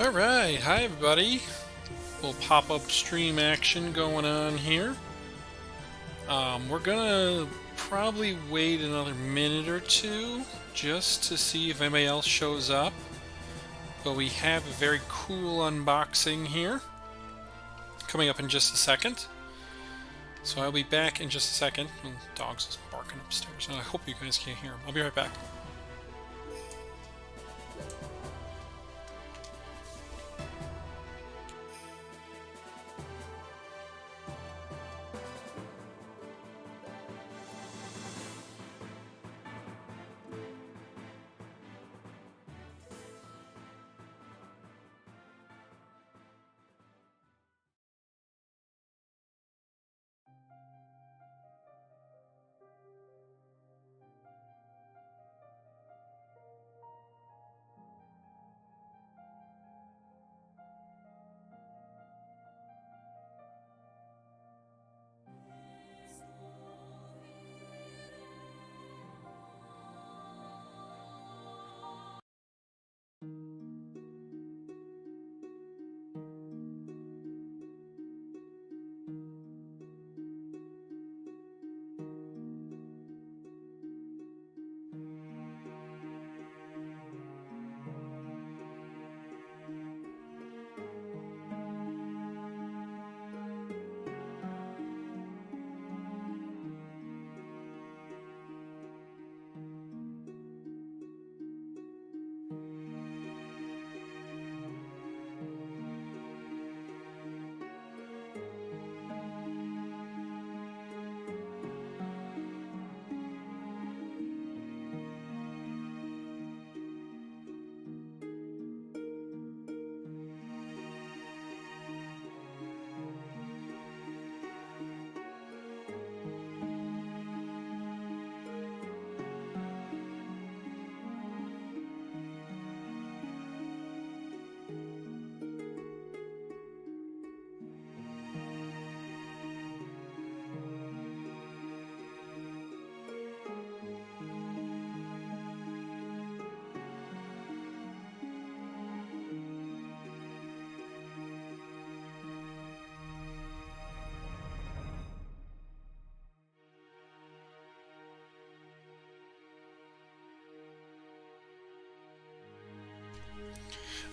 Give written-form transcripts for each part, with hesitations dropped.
Alright, hi everybody. Little pop-up stream action going on here. We're gonna probably wait another minute or two just to see if anybody else shows up. But we have a very cool unboxing here coming up in just a second. So I'll be back in just a second. The dog's just barking upstairs, and I hope you guys can't hear him. I'll be right back.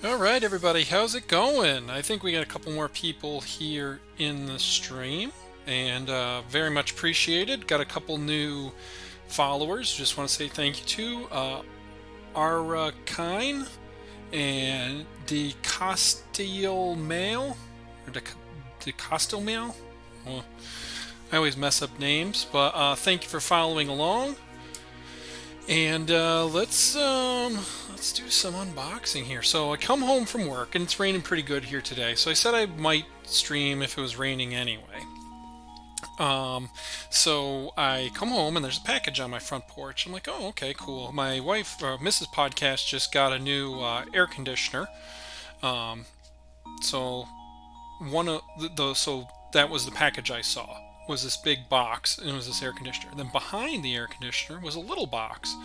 Alright everybody, how's it going? I think we got a couple more people here in the stream, and very much appreciated. Got a couple new followers. Just want to say thank you to Arakine and De Castillo Mail, or De Castillo Mail. Well, I always mess up names, but thank you for following along. And let's do some unboxing here. So I come home from work and it's raining pretty good here today. So I said I might stream if it was raining anyway. So I come home and there's a package on my front porch. I'm like, oh, okay, cool. My wife, Mrs. Podcast, just got a new air conditioner. So one of so that was the package I saw. Was this big box, and it was this air conditioner. Then behind the air conditioner was a little box,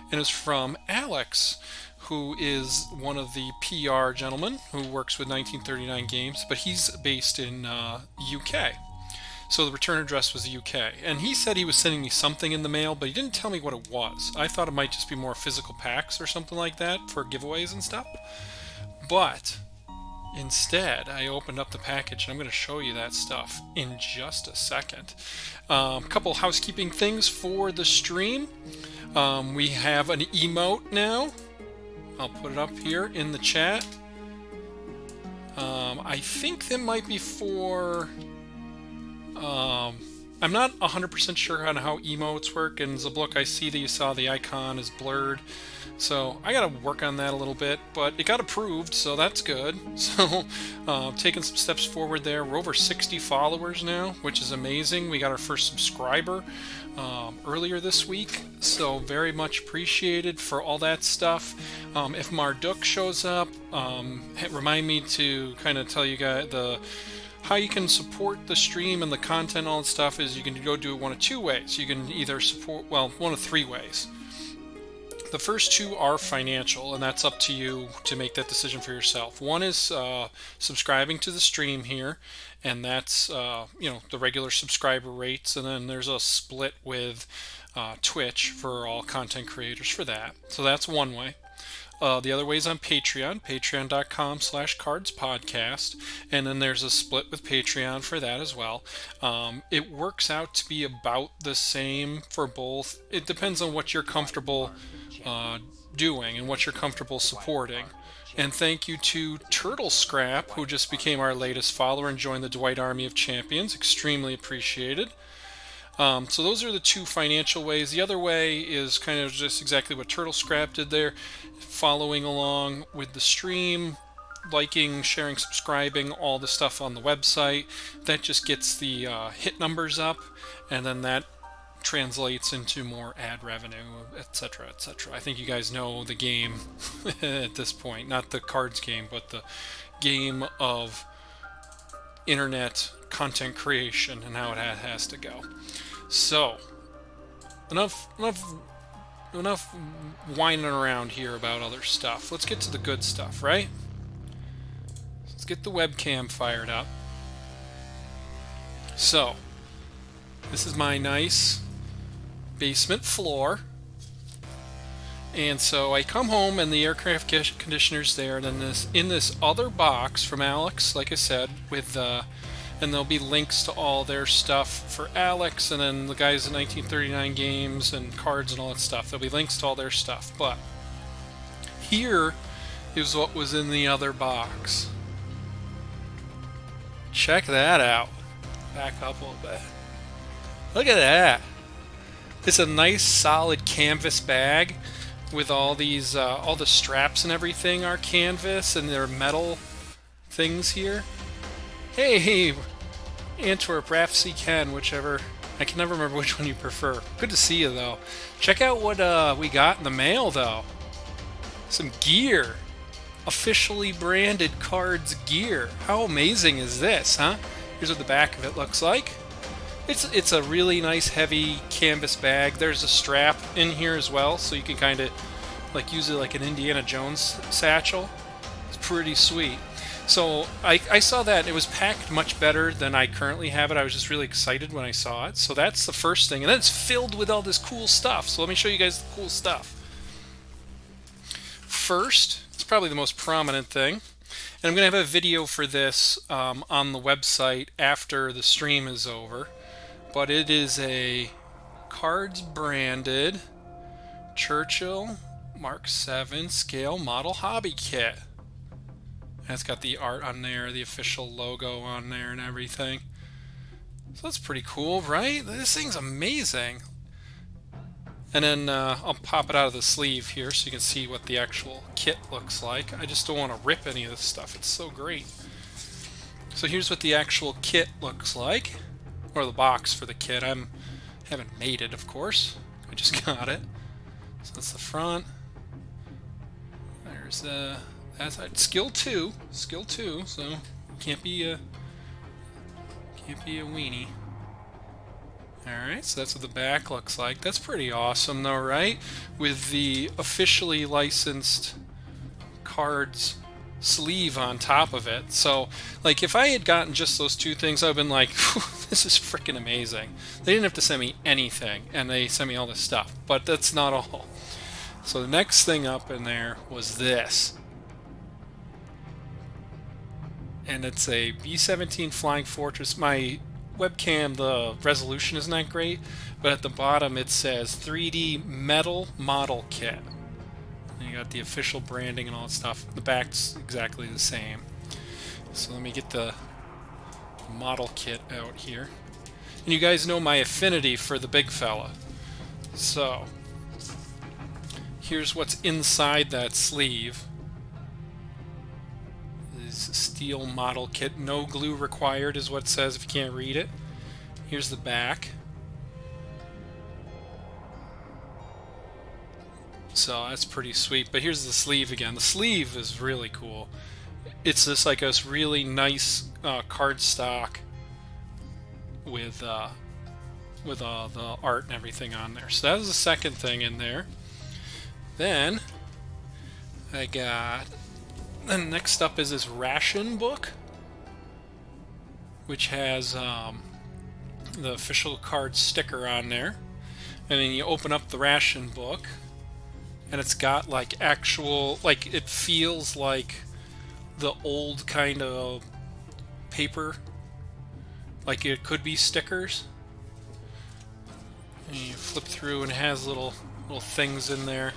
and it was from Alex, who is one of the PR gentlemen who works with 1939 Games, but he's based in UK. So the return address was the UK, and he said he was sending me something in the mail, but he didn't tell me what it was. I thought it might just be more physical packs or something like that for giveaways and stuff, but instead, I opened up the package, and I'm going to show you that stuff in just a second. A couple housekeeping things for the stream. We have an emote now. I'll put it up here in the chat. I think that might be for... I'm not 100% sure on how emotes work, and Zabluk, I see that you saw the icon is blurred. So I gotta work on that a little bit, but it got approved, so that's good. So taking some steps forward there. We're over 60 followers now, which is amazing. We got our first subscriber earlier this week, so very much appreciated for all that stuff. If Marduk shows up, remind me to kind of tell you guys how you can support the stream and the content, all that stuff, is you can go do it one of two ways. You can either support, well, one of three ways. The first two are financial, and that's up to you to make that decision for yourself. One is subscribing to the stream here, and that's the regular subscriber rates, and then there's a split with Twitch for all content creators for that. So that's one way. The other way is on Patreon, patreon.com/kardspodcast, and then there's a split with Patreon for that as well. It works out to be about the same for both. It depends on what you're comfortable doing and what you're comfortable supporting. And thank you to Turtle Scrap, who just became our latest follower and joined the Dwight Army of Champions. Extremely appreciated. So those are the two financial ways. The other way is kind of just exactly what Turtle Scrap did there, following along with the stream, liking, sharing, subscribing, all the stuff on the website. That just gets the hit numbers up, and then that translates into more ad revenue, etc., etc. I think you guys know the game at this point. Not the cards game, but the game of internet content creation and how it has to go. So, enough whining around here about other stuff. Let's get to the good stuff, right? Let's get the webcam fired up. So, this is my nice basement floor. And so I come home and the aircraft conditioner's there, and then in this other box from Alex, like I said, with and there'll be links to all their stuff for Alex and then the guys in 1939 games and cards and all that stuff. There'll be links to all their stuff. But here is what was in the other box. Check that out. Back up a little bit. Look at that. It's a nice solid canvas bag with all these, all the straps and everything are canvas and they're metal things here. Hey, Antwerp, Rafsy, Ken, whichever. I can never remember which one you prefer. Good to see you, though. Check out what we got in the mail, though. Some gear. Officially branded Cards gear. How amazing is this, huh? Here's what the back of it looks like. It's a really nice, heavy canvas bag. There's a strap in here as well, so you can kind of like use it like an Indiana Jones satchel. It's pretty sweet. So I saw that it was packed much better than I currently have it. I was just really excited when I saw it. So that's the first thing. And then it's filled with all this cool stuff. So let me show you guys the cool stuff. First, it's probably the most prominent thing. And I'm going to have a video for this on the website after the stream is over. But it is a Cards branded Churchill Mark 7 scale model hobby kit. And it's got the art on there, the official logo on there and everything. So that's pretty cool, right? This thing's amazing. And then I'll pop it out of the sleeve here so you can see what the actual kit looks like. I just don't want to rip any of this stuff. It's so great. So here's what the actual kit looks like. Or the box for the kit. I haven't made it, of course. I just got it. So that's the front. There's that's skill 2, so can't be a weenie. Alright, so that's what the back looks like. That's pretty awesome though, right? With the officially licensed Cards sleeve on top of it. So, like, if I had gotten just those two things, I'd have been like, this is freaking amazing. They didn't have to send me anything, and they sent me all this stuff. But that's not all. So the next thing up in there was this. And it's a B-17 Flying Fortress. My webcam, the resolution isn't that great, but at the bottom it says 3D metal model kit. And you got the official branding and all that stuff. The back's exactly the same. So let me get the model kit out here. And you guys know my affinity for the big fella. So here's what's inside that sleeve. Steel model kit, no glue required is what it says if you can't read it. Here's the back. So that's pretty sweet, but here's the sleeve again. The sleeve is really cool. It's just like a really nice cardstock with the art and everything on there. So that was the second thing in there. Then I got, then next up is this ration book, which has the official card sticker on there. And then you open up the ration book, and it's got like actual, like it feels like the old kind of paper, like it could be stickers. And you flip through and it has little things in there.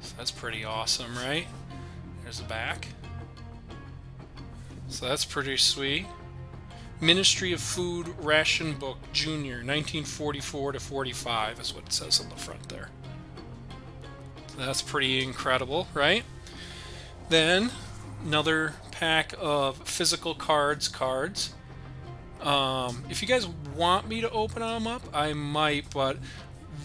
So that's pretty awesome, right? There's the back. So that's pretty sweet. Ministry of Food Ration Book Junior 1944 to 45 is what it says on the front there. So that's pretty incredible, right? Then another pack of physical cards. If you guys want me to open them up, I might, but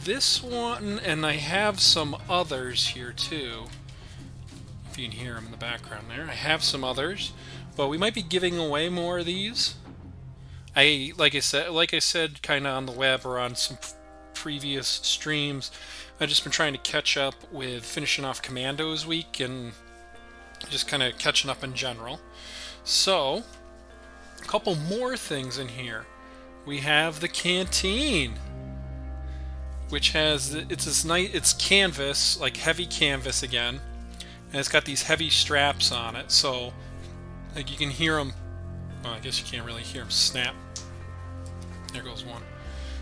this one, and I have some others here too. If you can hear them in the background there, I have some others, but we might be giving away more of these. Like I said, kind of on the web or on some previous streams, I've just been trying to catch up with finishing off Commandos week and just kind of catching up in general. So, a couple more things in here. We have the canteen, which has, it's this nice, it's canvas, like heavy canvas again, and it's got these heavy straps on it, so like you can hear them. Well, I guess you can't really hear them snap. There goes one.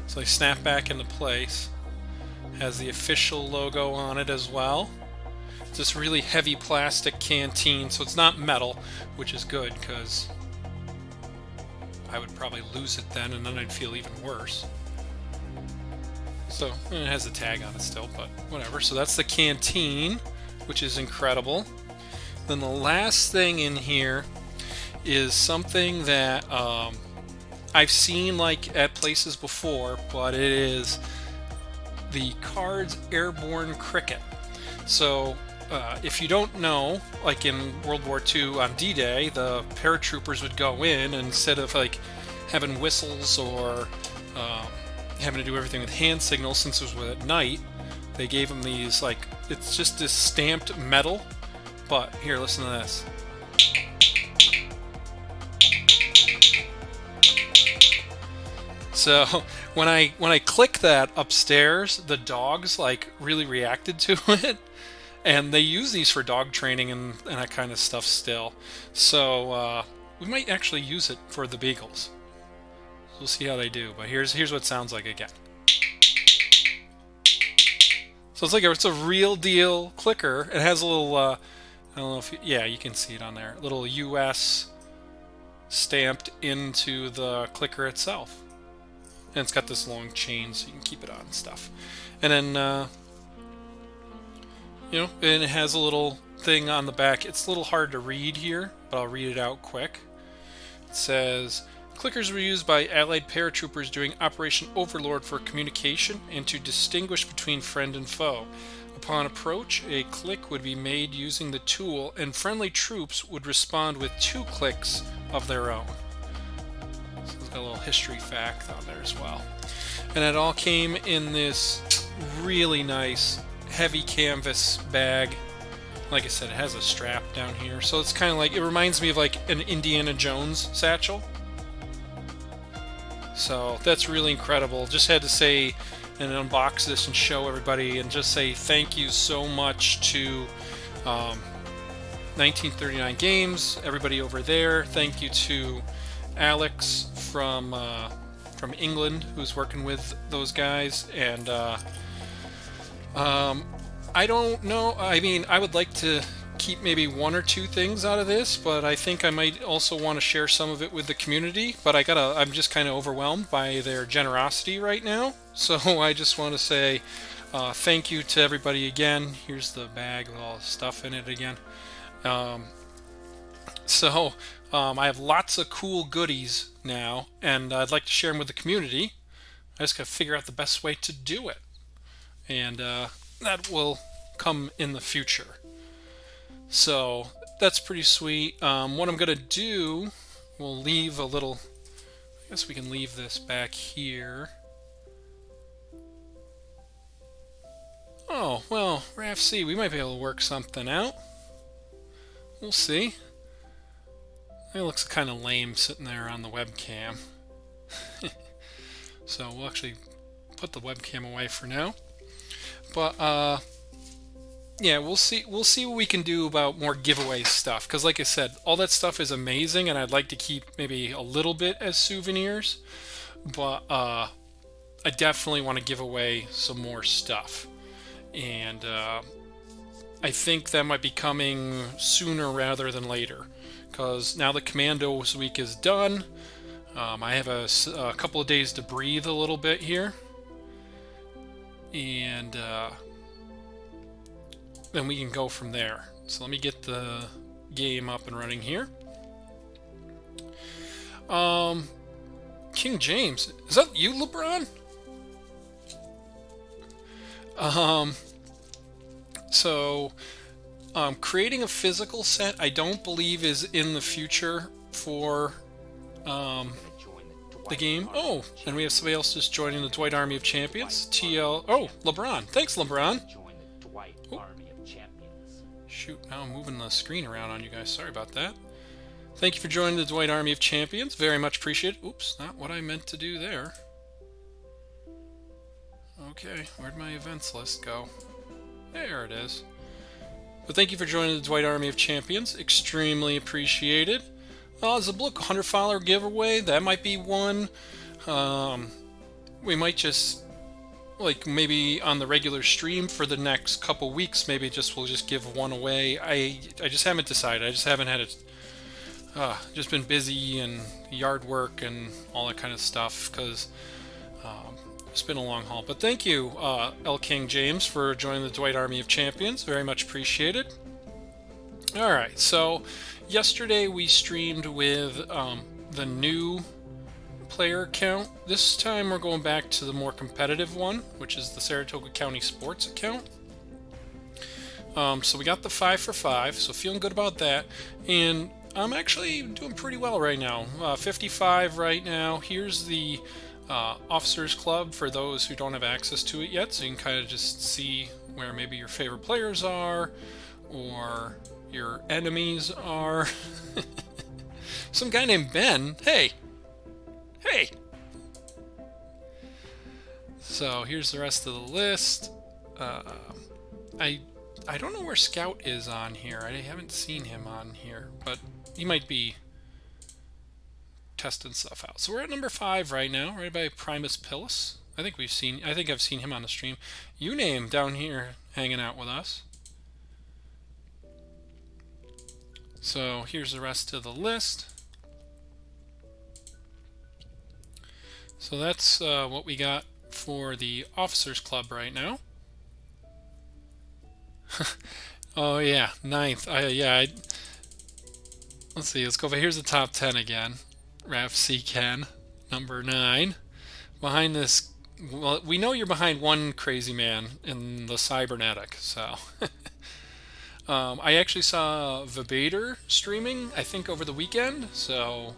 So they snap back into place. Has the official logo on it as well. It's this really heavy plastic canteen, so it's not metal, which is good because I would probably lose it then, and then I'd feel even worse. So, and it has a tag on it still, but whatever. So that's the canteen, which is incredible. Then the last thing in here is something that I've seen like at places before, but it is the KARDS Airborne Cricket. So if you don't know, like in World War II on D-Day, the paratroopers would go in, and instead of like having whistles or having to do everything with hand signals, since it was at night, they gave them these, like, it's just this stamped metal. But here, listen to this. So when I click that upstairs, the dogs like really reacted to it, and they use these for dog training and that kind of stuff still. So we might actually use it for the beagles. We'll see how they do. But here's what it sounds like again. So it's like it's a real deal clicker. It has a little I don't know if you can see it on there. Little US stamped into the clicker itself. And it's got this long chain so you can keep it on and stuff. And then, and it has a little thing on the back. It's a little hard to read here, but I'll read it out quick. It says, clickers were used by Allied paratroopers during Operation Overlord for communication and to distinguish between friend and foe. Upon approach, a click would be made using the tool, and friendly troops would respond with 2 clicks of their own. A little history fact on there as well. And it all came in this really nice heavy canvas bag. Like I said, it has a strap down here, so it's kind of like, it reminds me of like an Indiana Jones satchel. So that's really incredible. Just had to say and unbox this and show everybody and just say thank you so much to 1939 Games, everybody over there. Thank you to Alex from England, who's working with those guys, and I don't know. I mean, I would like to keep maybe 1 or 2 things out of this, but I think I might also want to share some of it with the community. But I'm just kind of overwhelmed by their generosity right now, so I just want to say thank you to everybody again. Here's the bag with all the stuff in it again. I have lots of cool goodies now, and I'd like to share them with the community. I just got to figure out the best way to do it, and that will come in the future. So that's pretty sweet. What I'm going to do, we'll leave a little, I guess we can leave this back here. Oh, well, Raf C, we might be able to work something out. We'll see. It looks kind of lame sitting there on the webcam. So we'll actually put the webcam away for now. But yeah, we'll see what we can do about more giveaway stuff, because like I said, all that stuff is amazing and I'd like to keep maybe a little bit as souvenirs, but I definitely want to give away some more stuff. And I think that might be coming sooner rather than later, because now the Commandos week is done. I have a couple of days to breathe a little bit here, and then we can go from there. So let me get the game up and running here. King James, is that you, LeBron? So creating a physical set, I don't believe is in the future for the game. Oh, and we have somebody else just joining the Dwight Army of Champions. TL. Oh, LeBron. Thanks, LeBron. Oh. Shoot, now I'm moving the screen around on you guys. Sorry about that. Thank you for joining the Dwight Army of Champions. Very much appreciated. Oops, not what I meant to do there. Okay, where'd my events list go? There it is. But thank you for joining the Dwight Army of Champions. Extremely appreciated. As a look, $100 giveaway. That might be one. We might just, like, maybe on the regular stream for the next couple weeks, maybe we'll just give one away. I just haven't decided. I just haven't had it. Just been busy and yard work and all that kind of stuff, because it's been a long haul. But thank you, L. King James, for joining the Dwight Army of Champions. Very much appreciated. Alright, so yesterday we streamed with the new player account. This time we're going back to the more competitive one, which is the Saratoga County Sports account. So we got the 5 for 5, so feeling good about that. And I'm actually doing pretty well right now. 55 right now. Here's the Officers Club for those who don't have access to it yet, so you can kind of just see where maybe your favorite players are or your enemies are. Some guy named Ben. Hey! So here's the rest of the list. I don't know where Scout is on here. I haven't seen him on here, but he might be testing stuff out. So we're at number 5 right now, right by Primus Pillis. I think I've seen him on the stream. Uname down here hanging out with us. So here's the rest of the list. So that's what we got for the Officers Club right now. Oh yeah, 9th. Let's see, let's go over. Here's the top 10 again. Raf C. Ken, number 9. Behind this, well, we know you're behind one crazy man in the cybernetic, so. I actually saw Vibator streaming, I think, over the weekend, so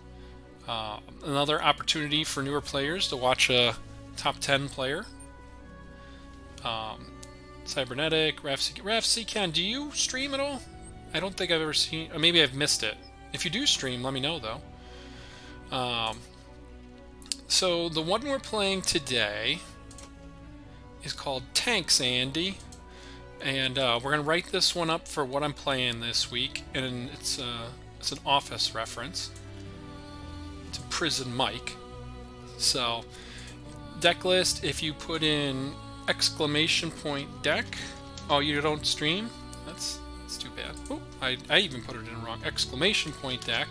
another opportunity for newer players to watch a top 10 player. Cybernetic, Raf C. Ken, do you stream at all? I don't think I've ever seen, or maybe I've missed it. If you do stream, let me know, though. So the one we're playing today is called Tanks Andy, and we're going to write this one up for what I'm playing this week, and it's an Office reference to Prison Mike. So deck list, if you put in !deck. Oh, you don't stream? That's too bad. Oh, I even put it in wrong. !deck.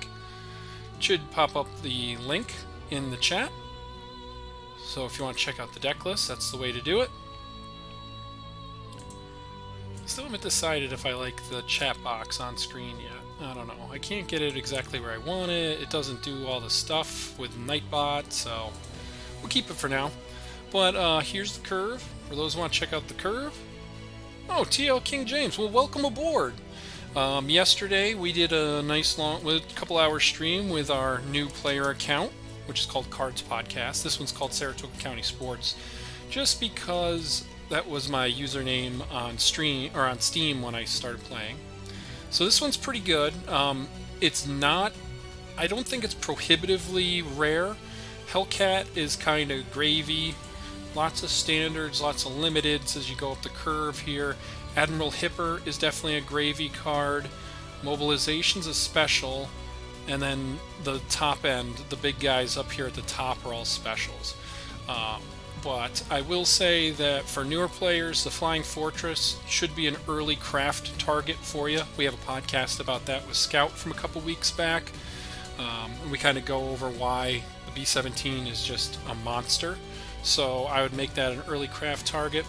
Should pop up the link in the chat. So if you want to check out the deck list, that's the way to do it. Still haven't decided if I like the chat box on screen yet. I don't know. I can't get it exactly where I want it. It doesn't do all the stuff with Nightbot, so we'll keep it for now. But here's the curve, for those who want to check out the curve. Oh, TL King James, well, welcome aboard. Yesterday we did a nice couple hour stream with our new player account, which is called KARDS Podcast. This one's called Saratoga County Sports, just because That was my username on stream or on Steam when I started playing. So this one's pretty good. It's not, I don't think it's prohibitively rare. Hellcat is kind of gravy. Lots of standards, lots of limiteds as you go up the curve here. Admiral Hipper is definitely a gravy card. Mobilization's a special. And then the top end, the big guys up here at the top are all specials. But I will say that for newer players, the Flying Fortress should be an early craft target for you. We have a podcast about that with Scout from a couple weeks back. We kind of go over why the B-17 is just a monster. So I would make that an early craft target.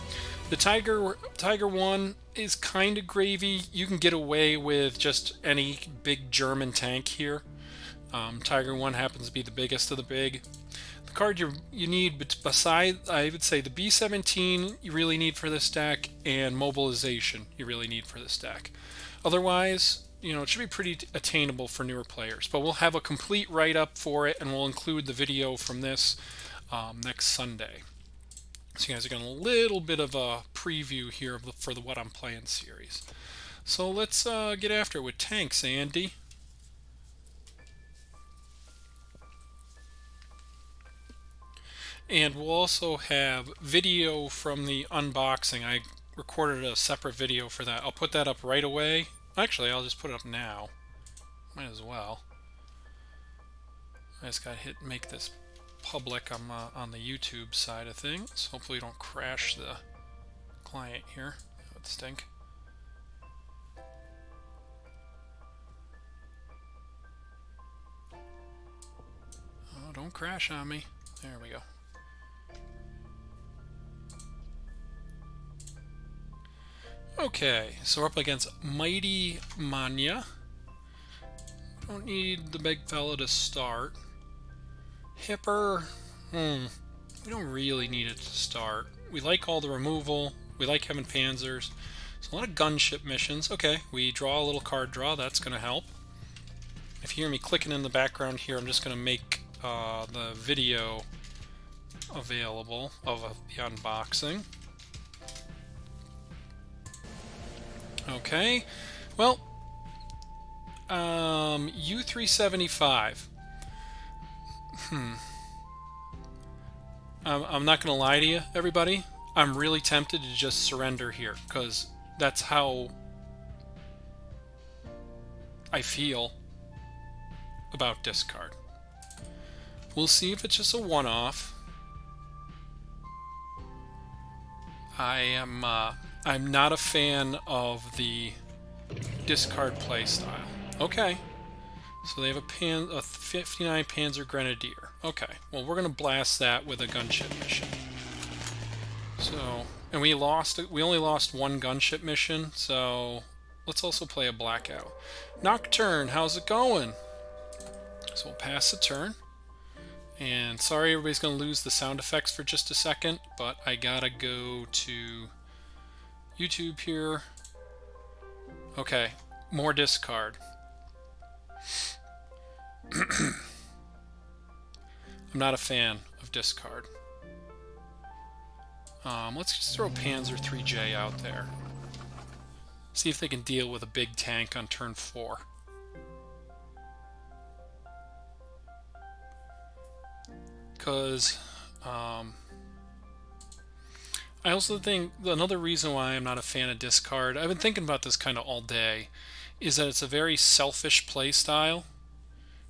The Tiger 1 is kind of gravy. You can get away with just any big German tank here. Tiger 1 happens to be the biggest of the big. The card you need, but besides, I would say the B-17 you really need for this deck, and Mobilization you really need for this deck. Otherwise, it should be pretty attainable for newer players. But we'll have a complete write-up for it, and we'll include the video from this next Sunday. So you guys are getting a little bit of a preview here for the What I'm Playing series. So let's get after it with tanks, Andy. And we'll also have video from the unboxing. I recorded a separate video for that. I'll put that up right away. Actually, I'll just put it up now. Might as well. I just gotta make this public. I'm on the YouTube side of things. Hopefully you don't crash the client here. That would stink. Oh, don't crash on me. There we go. Okay, so we're up against Mighty Manya. Don't need the big fella to start. Hipper, we don't really need it to start. We like all the removal. We like having panzers. So a lot of gunship missions. Okay, we draw a little card draw. That's going to help. If you hear me clicking in the background here, I'm just going to make the video available of the unboxing. Okay, well, U-375. I'm not going to lie to you, everybody. I'm really tempted to just surrender here, because that's how I feel about discard. We'll see if it's just a one-off. I'm not a fan of the discard playstyle. Okay, so they have a 59 Panzer Grenadier. Okay, well we're gonna blast that with a gunship mission. So, and we only lost one gunship mission. So let's also play a blackout. Nocturne, how's it going? So we'll pass the turn. And sorry, everybody's gonna lose the sound effects for just a second, but I gotta go to YouTube here. Okay, more discard. I'm not a fan of discard. Let's just throw Panzer 3J out there. See if they can deal with a big tank on turn 4. Because I also think another reason why I'm not a fan of discard, I've been thinking about this kind of all day, is that it's a very selfish play style.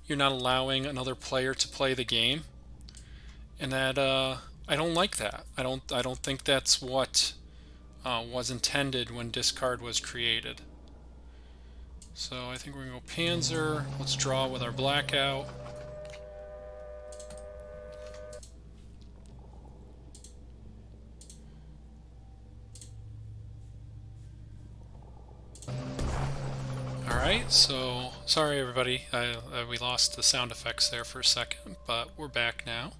You're not allowing another player to play the game, and that I don't like that. I don't think that's what was intended when discard was created. So I think we're gonna go Panzer. Let's draw with our blackout. Alright, so sorry everybody, we lost the sound effects there for a second, but we're back now.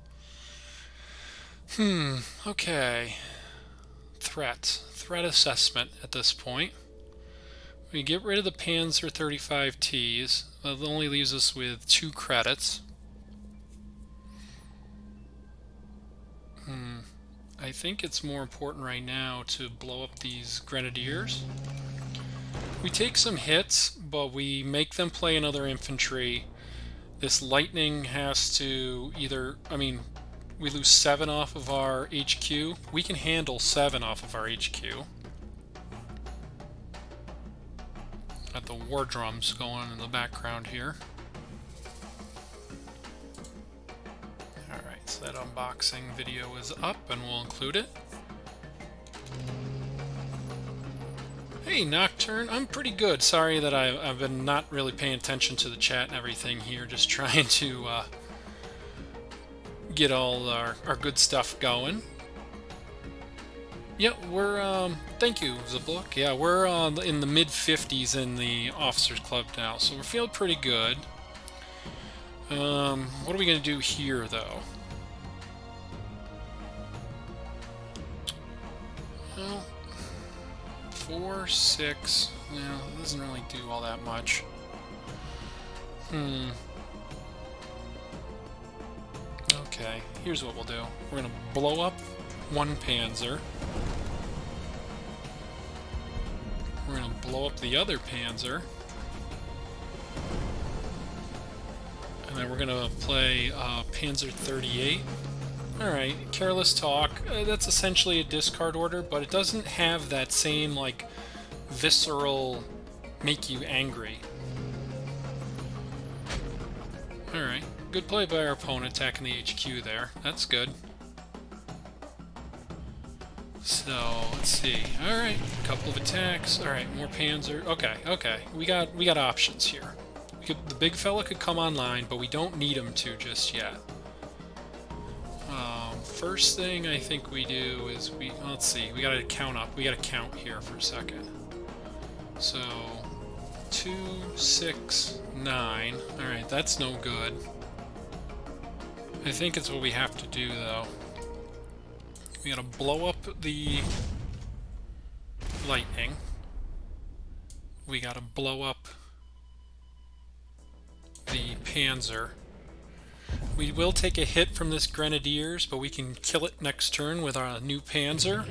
Okay. Threat assessment at this point. We get rid of the Panzer 35Ts. It only leaves us with 2 credits. I think it's more important right now to blow up these grenadiers. We take some hits, but we make them play another infantry. This lightning has to either, I mean, we lose 7 off of our HQ. We can handle 7 off of our HQ. Got the war drums going in the background here. Alright, so that unboxing video is up and we'll include it. Hey Nocturne, I'm pretty good. Sorry that I've been not really paying attention to the chat and everything here, just trying to get all our good stuff going. Yeah, we're, thank you, Zabluk. Yeah, we're in the mid-50s in the Officers Club now, so we're feeling pretty good. What are we going to do here, though? Well, 4, 6, no, it doesn't really do all that much. Okay, here's what we'll do. We're going to blow up one Panzer. We're going to blow up the other Panzer. And then we're going to play Panzer 38. Alright, Careless Talk. That's essentially a discard order, but it doesn't have that same, like, visceral, make you angry. Alright, good play by our opponent attacking the HQ there. That's good. So, let's see. Alright, a couple of attacks. Alright, more Panzer. Okay. We got options here. The big fella could come online, but we don't need him to just yet. First thing I think we do is let's see, we gotta count up. We gotta count here for a second. So, 2, 6, 9. Alright, that's no good. I think it's what we have to do, though. We gotta blow up the lightning. We gotta blow up the Panzer. We will take a hit from this Grenadiers, but we can kill it next turn with our new Panzer.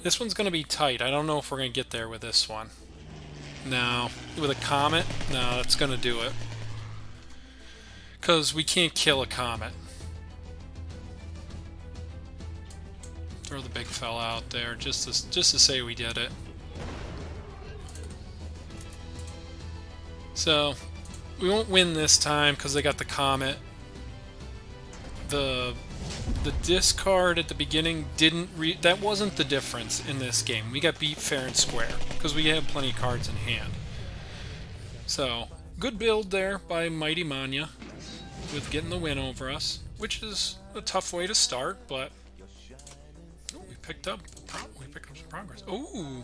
This one's going to be tight. I don't know if we're going to get there with this one. No. With a Comet? No, that's going to do it. Because we can't kill a Comet. Throw the big fella out there just to say we did it. So, we won't win this time because they got the Comet. The discard at the beginning that wasn't the difference in this game. We got beat fair and square because we had plenty of cards in hand. So, good build there by Mighty Manya with getting the win over us, which is a tough way to start, but we picked up some progress. Ooh.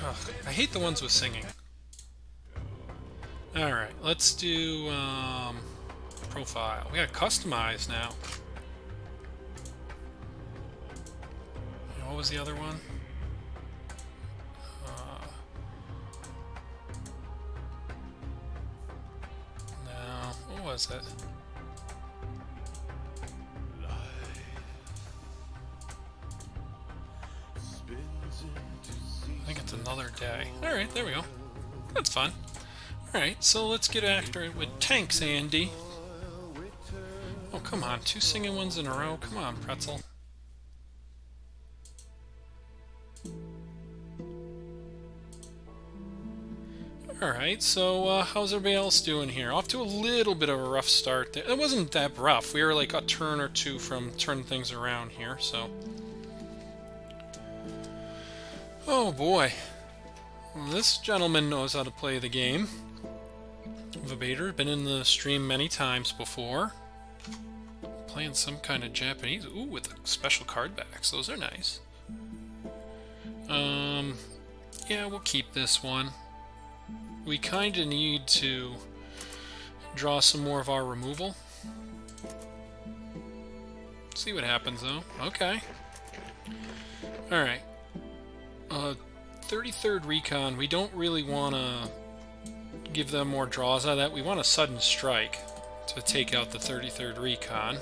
Ugh, I hate the ones with singing. Alright, let's do profile. We got customize now. What was the other one? No, what was it? I think it's another day. Alright, there we go. That's fun. Alright, so let's get after it with tanks, Andy. Oh, come on. 2 singing ones in a row. Come on, Pretzel. Alright, so how's everybody else doing here? Off to a little bit of a rough start there. It wasn't that rough. We were like a turn or two from turning things around here, so... Oh boy. Well, this gentleman knows how to play the game. Vabator, been in the stream many times before. Playing some kind of Japanese. Ooh, with special card backs. Those are nice. Yeah, we'll keep this one. We kind of need to draw some more of our removal. See what happens, though. Okay. Alright. 33rd Recon, we don't really want to give them more draws out of that. We want a sudden strike. to take out the 33rd Recon.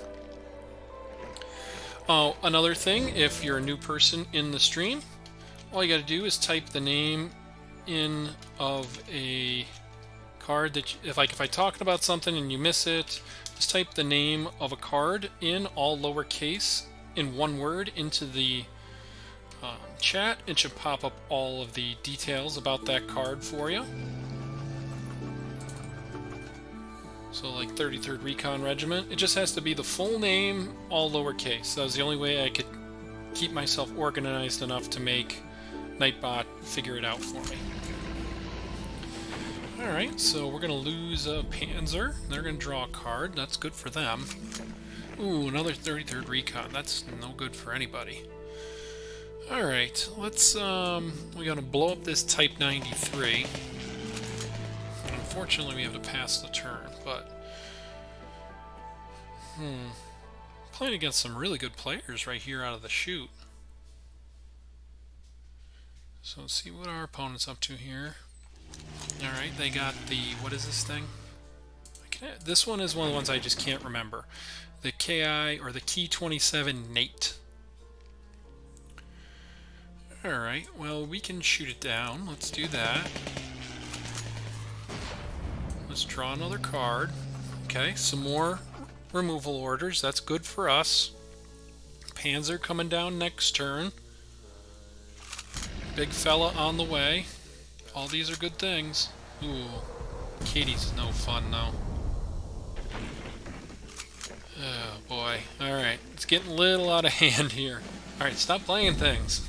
Oh, another thing, if you're a new person in the stream, all you got to do is type the name in of a card that if I talking about something and you miss it, just type the name of a card in all lowercase in one word into the chat. It should pop up all of the details about that card for you. So like 33rd Recon Regiment, it just has to be the full name, all lowercase. That was the only way I could keep myself organized enough to make Nightbot figure it out for me. Alright, so we're going to lose a Panzer. They're going to draw a card. That's good for them. Ooh, another 33rd Recon. That's no good for anybody. Alright, let's, we're going to blow up this Type 93. Unfortunately, we have to pass the turn, but... playing against some really good players right here out of the chute. So let's see what our opponent's up to here. Alright, they got the... what is this thing? This one is one of the ones I just can't remember. The KI, or the Key 27 Nate. Alright, well, we can shoot it down. Let's do that. Let's draw another card. Okay, some more removal orders. That's good for us. Panzer coming down next turn. Big fella on the way. All these are good things. Ooh, Katie's no fun though. Oh boy. Alright, it's getting a little out of hand here. Alright, stop playing things.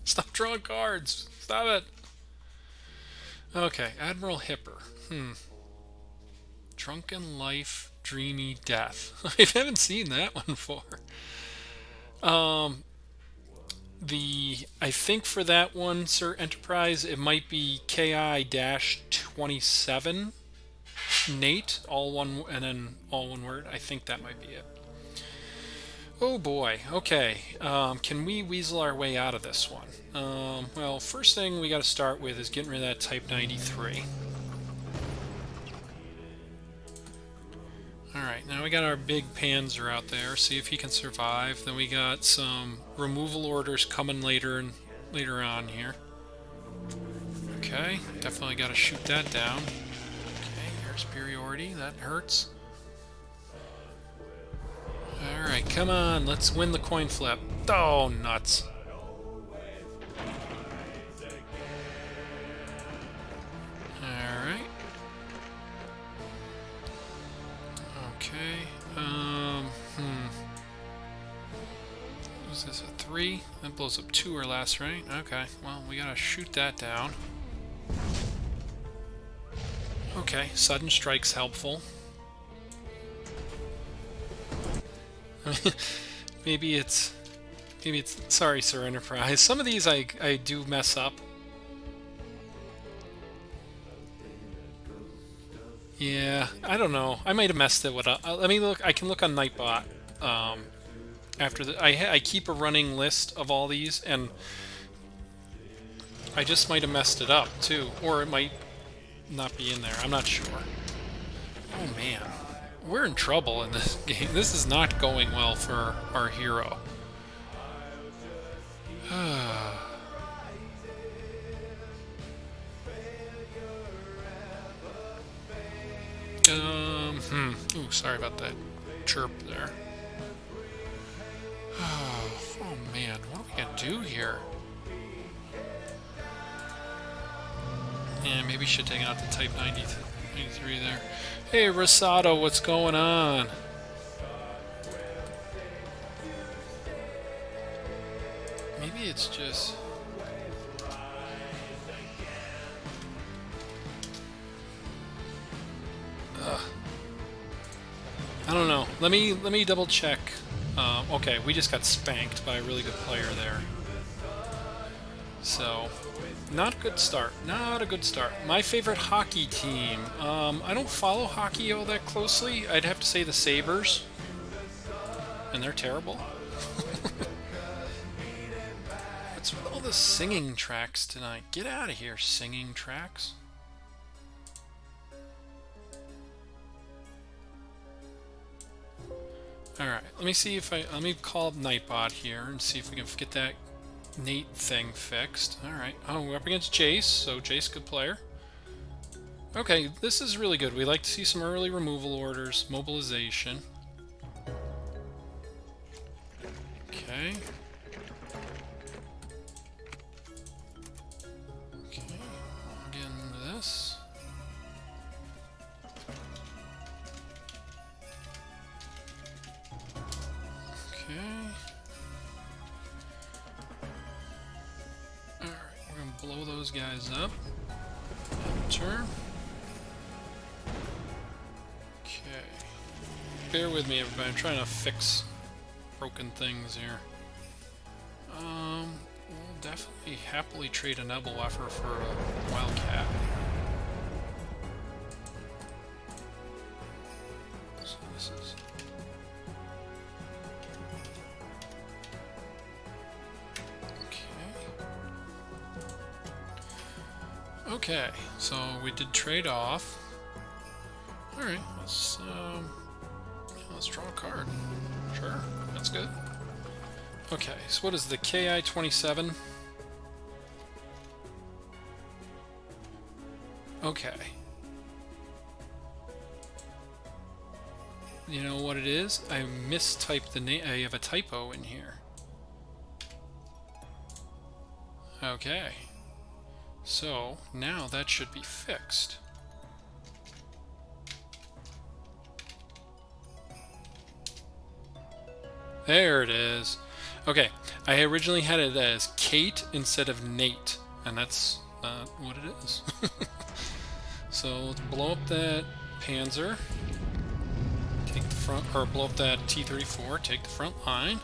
Stop drawing cards. Stop it. Okay, Admiral Hipper. Drunken Life, Dreamy Death. I haven't seen that one before. I think for that one, Sir Enterprise, it might be KI-27 Nate, all one, and then all one word. I think that might be it. Oh boy, okay. Can we weasel our way out of this one? Well, first thing we got to start with is getting rid of that Type 93. Alright, now we got our big Panzer out there, see if he can survive. Then we got some removal orders coming later on here. Okay, definitely got to shoot that down. Okay, air superiority, that hurts. Alright, come on, let's win the coin flip. Oh, nuts. Alright. Okay, is this a 3? That blows up 2 or less, right? Okay, well, we gotta shoot that down. Okay, sudden strike's helpful. Maybe it's sorry, Sir Enterprise. Some of these I do mess up. Yeah, I don't know. I might have messed it with. Let me look. I can look on Nightbot. After the, I keep a running list of all these, and I just might have messed it up too, or it might not be in there. I'm not sure. Oh man, we're in trouble in this game. This is not going well for our hero. Ooh, sorry about that chirp there. Oh man, what are we gonna do here? Yeah, maybe we should take out the Type 93 there. Hey, Rosado, what's going on? Maybe it's just... I don't know. Let me double check. Okay, we just got spanked by a really good player there. So, not a good start. Not a good start. My favorite hockey team. I don't follow hockey all that closely. I'd have to say the Sabres. And they're terrible. What's with all the singing tracks tonight? Get out of here, singing tracks. Alright, let me see if let me call up Nightbot here and see if we can get that Nate thing fixed. Alright, oh, we're up against Jace, so Jace, good player. Okay, this is really good. We like to see some early removal orders, mobilization. Okay. Okay, we'll get into this. Okay. Alright, we're gonna blow those guys up. Enter. Okay. Bear with me, everybody. I'm trying to fix broken things here. We'll definitely happily trade a Nebelwerfer for a Wildcat. So this is... Okay, so we did trade off. Alright, let's draw a card. Sure, that's good. Okay, so what is the KI-27? Okay. You know what it is? I mistyped the name. I have a typo in here. Okay. So, now that should be fixed. There it is. Okay, I originally had it as Kate instead of Nate, and that's not what it is. So, let's blow up that Panzer. Take the front, or blow up that T-34, take the front line.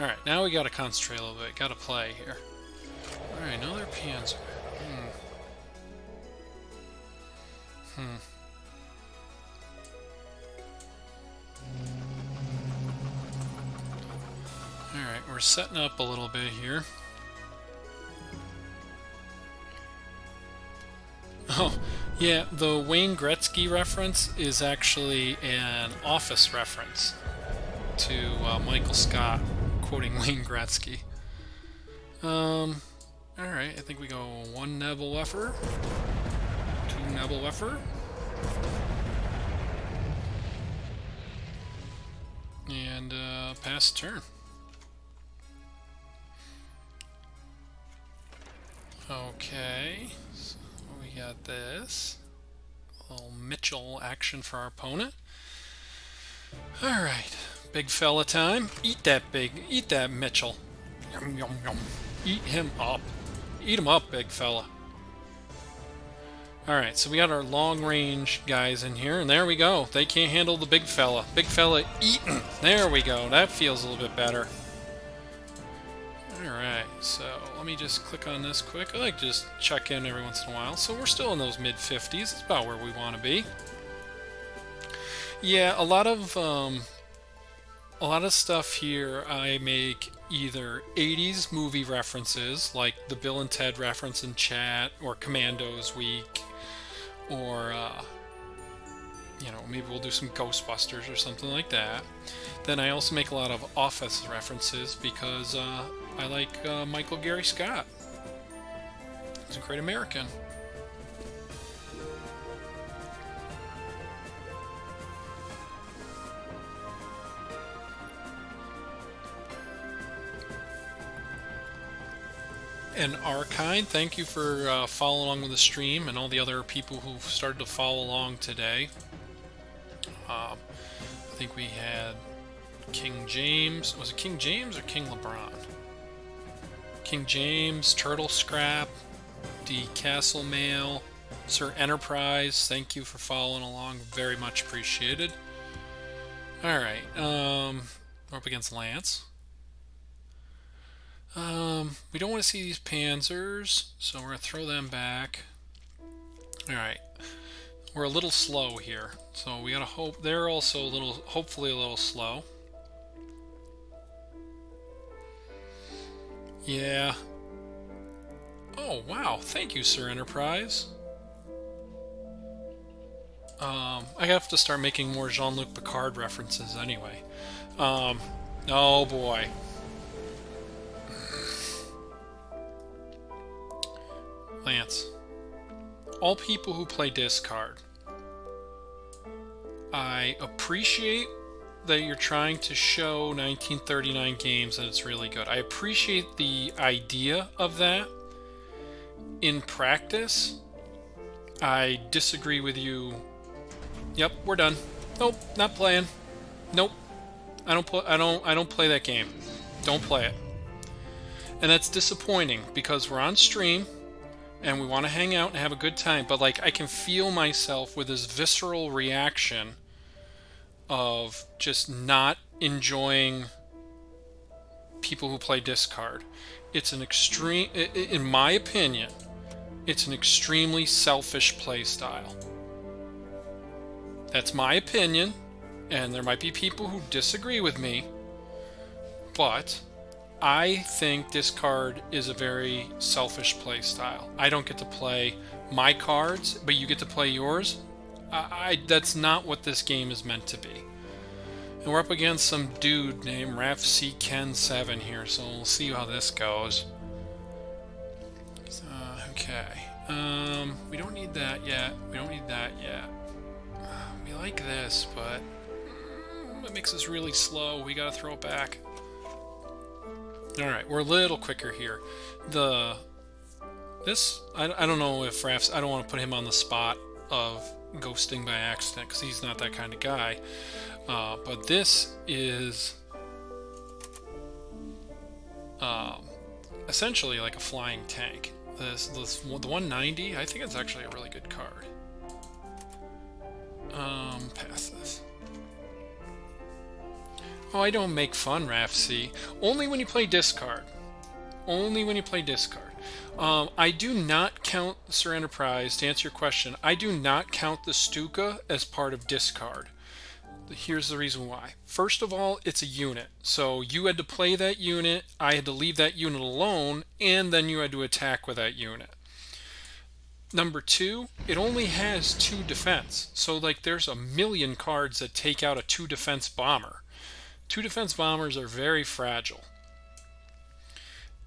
Alright, now we gotta concentrate a little bit, gotta play here. Alright, another Panzer. Alright, we're setting up a little bit here. Oh, yeah, the Wayne Gretzky reference is actually an Office reference to Michael Scott quoting Wayne Gretzky. Alright, I think we go one Nebelwerfer, two Nebelwerfer, and pass turn. Okay, so we got this. A little Mitchell action for our opponent. Alright, big fella time. Eat that Mitchell. Yum, yum, yum. Eat him up. Eat him up, big fella. Alright, so we got our long-range guys in here, and there we go. They can't handle the big fella. Big fella eaten. There we go. That feels a little bit better. Alright, so let me just click on this quick. I like to just check in every once in a while. So we're still in those mid-50s. It's about where we want to be. Yeah, a lot of stuff here I make either 80s movie references, like the Bill and Ted reference in chat, or Commandos Week, or you know, maybe we'll do some Ghostbusters or something like that. Then I also make a lot of Office references because I like Michael Gary Scott. He's a great American. And Archive, thank you for following along with the stream, and all the other people who started to follow along today. I think we had King James. Was it King James or King LeBron? King James, Turtle Scrap, D. Castle Mail, Sir Enterprise, thank you for following along. Very much appreciated. Alright, we're up against Lance. We don't want to see these Panzers, so we're going to throw them back. Alright. We're a little slow here, so we gotta hope they're also a little, hopefully a little slow. Yeah. Oh, wow. Thank you, Sir Enterprise. I have to start making more Jean-Luc Picard references anyway. Oh boy. Lance. All people who play discard. I appreciate that you're trying to show 1939 games and it's really good. I appreciate the idea of that. In practice, I disagree with you. Yep, we're done. Nope, not playing. Nope. I don't play that game. Don't play it. And that's disappointing because we're on stream and we want to hang out and have a good time, but like I can feel myself with this visceral reaction of just not enjoying people who play discard. It's an extreme, in my opinion, it's an extremely selfish play style. That's my opinion, and there might be people who disagree with me, but I think discard is a very selfish play style. I don't get to play my cards, but you get to play yours. That's not what this game is meant to be. And we're up against some dude named RafC Ken 7 here, so we'll see how this goes. Okay. We don't need that yet. We don't need that yet. We like this, but it makes us really slow. We gotta throw it back. Alright, we're a little quicker here. I don't know if Raf's, I don't want to put him on the spot of ghosting by accident because he's not that kind of guy. But this is essentially like a flying tank. The 190, I think it's actually a really good card. Pass this. Oh, I don't make fun, RafC. Only when you play discard. Only when you play discard. I do not count Sir Enterprise, to answer your question, I do not count the Stuka as part of discard. Here's the reason why. First of all, it's a unit. So you had to play that unit, I had to leave that unit alone, and then you had to attack with that unit. Number two, it only has 2 defense. So like there's a million cards that take out a 2 defense bomber. 2 defense bombers are very fragile.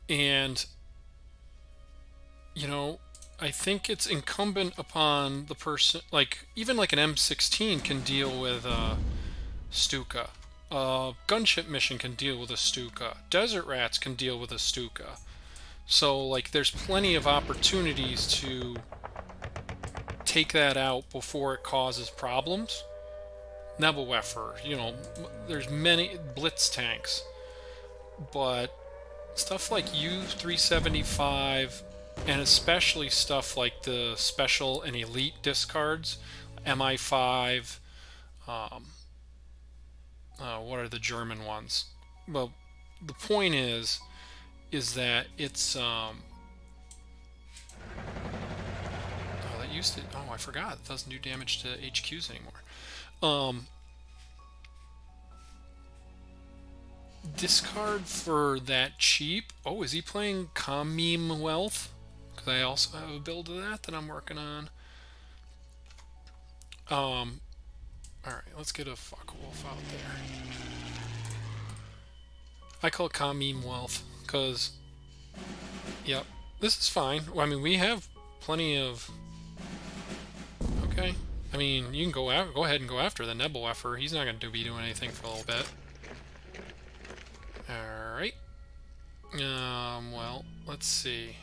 And, you know, I think it's incumbent upon the person, like, even like an M16 can deal with Stuka. Gunship mission can deal with a Stuka. Desert Rats can deal with a Stuka. So, like, there's plenty of opportunities to take that out before it causes problems. Nebelwerfer, you know, there's many Blitz tanks. But stuff like U-375, and especially stuff like the special and elite discards, MI5, what are the German ones? Well, the point is that it's, oh, that used to, oh, I forgot, it doesn't do damage to HQs anymore. Discard for that cheap. Oh, is he playing Commeme Wealth? Because I also have a build of that I'm working on. Alright, let's get a fuck wolf out there. I call it Commeme Wealth because, yep, this is fine. I mean, we have plenty of. Okay, I mean, you can go ahead and go after the Nebelwerfer. He's not going to be doing anything for a little bit. Alright. Well, let's see.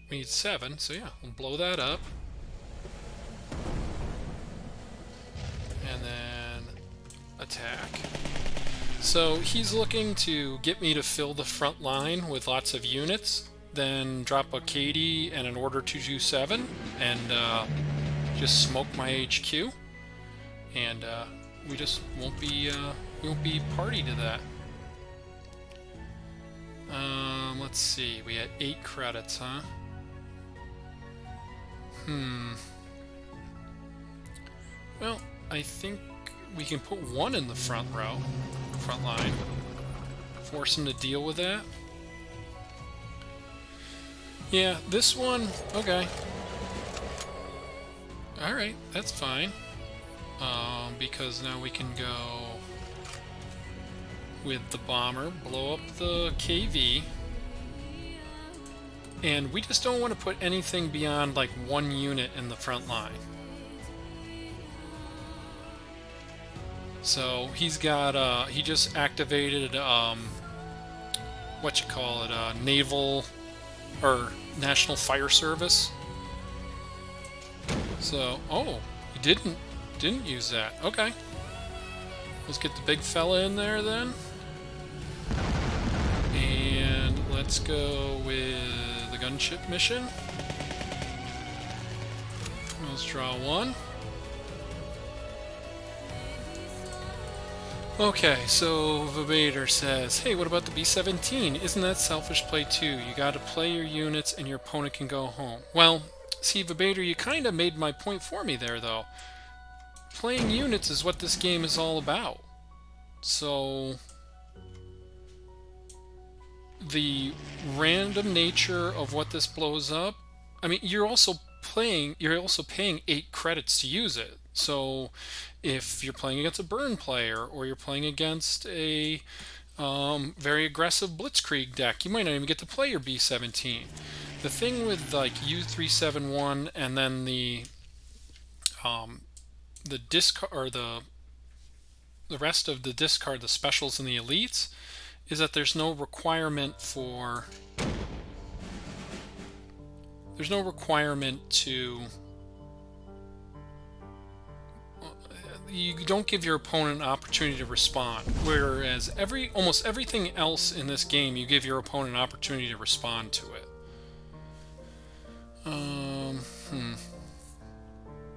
We need 7, so yeah, we'll blow that up. And then attack. So he's looking to get me to fill the front line with lots of units, then drop a KD and an Order 227, and just smoke my HQ. And we just won't be party to that. Let's see, we had 8 credits, huh? Well, I think we can put 1 in the front line. Force him to deal with that. Yeah, this one, okay. Alright, that's fine. Because now we can go with the bomber, blow up the KV. And we just don't want to put anything beyond like 1 unit in the front line. So he's got, he just activated, naval, or National Fire Service. So, oh, he didn't use that. Okay. Let's get the big fella in there then. And let's go with the gunship mission. Let's draw one. Okay, so Vabader says, hey, what about the B-17? Isn't that selfish play too? You gotta play your units and your opponent can go home. Well, see, Vabader, you kind of made my point for me there, though. Playing units is what this game is all about. So, the random nature of what this blows up, I mean, you're also paying 8 credits to use it. So if you're playing against a burn player, or you're playing against a very aggressive blitzkrieg deck, you might not even get to play your B-17. The thing with like U-371 and then the discard, or the rest of the discard, the specials and the elites, is that there's no requirement to you don't give your opponent an opportunity to respond, whereas almost everything else in this game you give your opponent an opportunity to respond to it.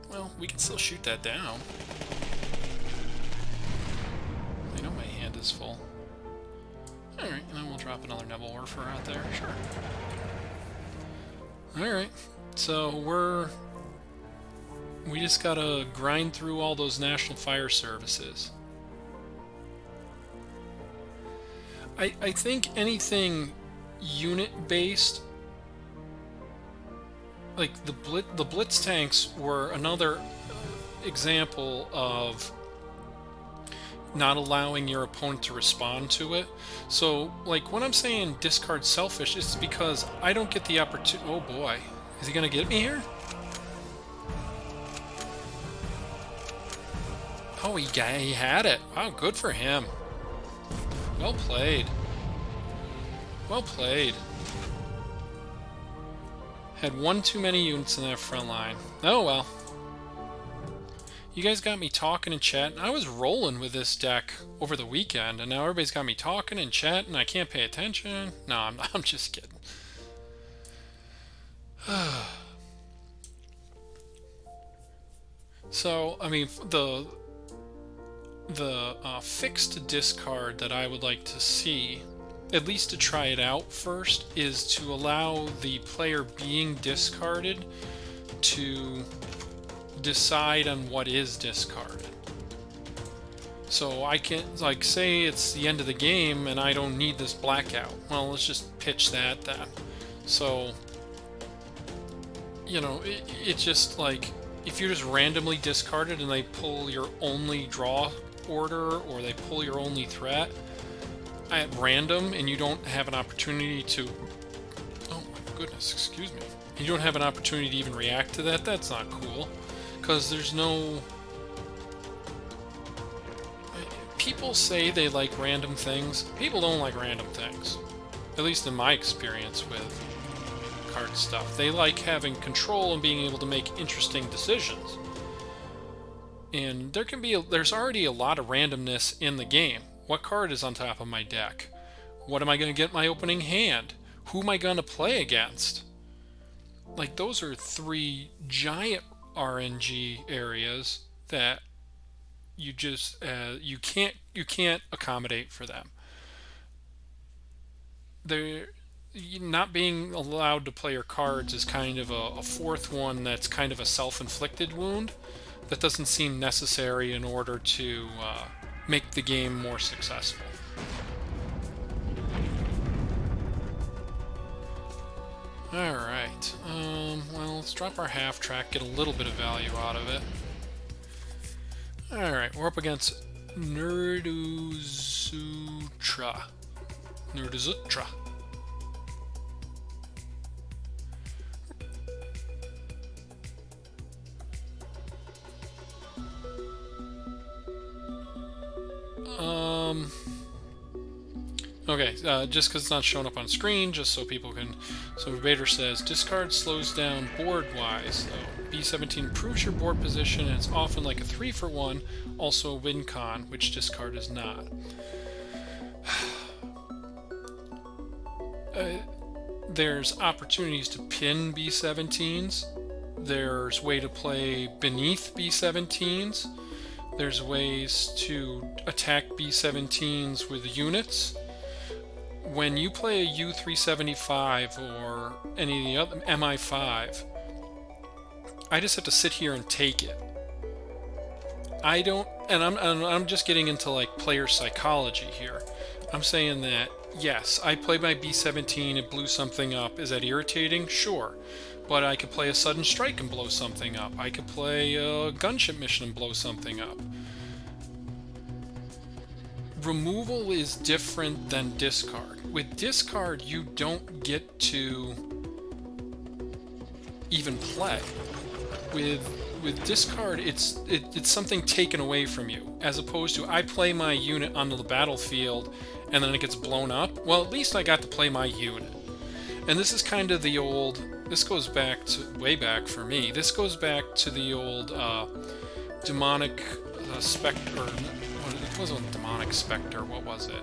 Well, we can still shoot that down. I know my hand is full. Alright, and then we'll drop another Nebel Warfare out there, sure. Alright, so we just gotta grind through all those National Fire Services. I think anything unit-based, like the Blitz tanks were another example of not allowing your opponent to respond to it. So, like, when I'm saying discard selfish, it's because I don't get the opportunity. Oh boy, is he gonna get me here? Oh, he had it. Wow, good for him. Well played. Well played. Had one too many units in that front line. Oh well. You guys got me talking and chatting. I was rolling with this deck over the weekend, and now everybody's got me talking and chatting. I can't pay attention. No, I'm just kidding. So, I mean, the fixed discard that I would like to see, at least to try it out first, is to allow the player being discarded to decide on what is discarded. So I can, like, say it's the end of the game and I don't need this blackout. Well, let's just pitch that then. So, you know, it's just like, if you're just randomly discarded and they pull your only draw order, or they pull your only threat at random, and you don't have an opportunity to, oh my goodness, excuse me, you don't have an opportunity to even react to that, that's not cool. Because there's no... People say they like random things. People don't like random things. At least in my experience with card stuff. They like having control and being able to make interesting decisions. And there's already a lot of randomness in the game. What card is on top of my deck? What am I going to get in my opening hand? Who am I going to play against? Like, those are 3 giant RNG areas that you just you can't accommodate for them. They're not being allowed to play your cards is kind of a 4th one that's kind of a self-inflicted wound that doesn't seem necessary in order to make the game more successful. Alright, well, let's drop our half-track, get a little bit of value out of it. Alright, we're up against Nerduzutra. Nerduzutra. Okay, just because it's not showing up on screen, just so people can... So Vader says, discard slows down board-wise. So B17 improves your board position, and it's often like a 3-for-1, also a win con, which discard is not. There's opportunities to pin B17s. There's way to play beneath B17s. There's ways to attack B17s with units. When you play a U375 or any of the other MI5, I just have to sit here and take it. I don't, and I'm just getting into like player psychology here. I'm saying that yes, I played my B17, it blew something up. Is that irritating? Sure. But I could play a sudden strike and blow something up. I could play a gunship mission and blow something up. Removal is different than discard. With discard, you don't get to even play. With discard, it's something taken away from you, as opposed to I play my unit onto the battlefield and then it gets blown up. Well, at least I got to play my unit. And this is kind of the old... This goes back to way back for me. This goes back to the old demonic specter. It wasn't demonic specter. What was it?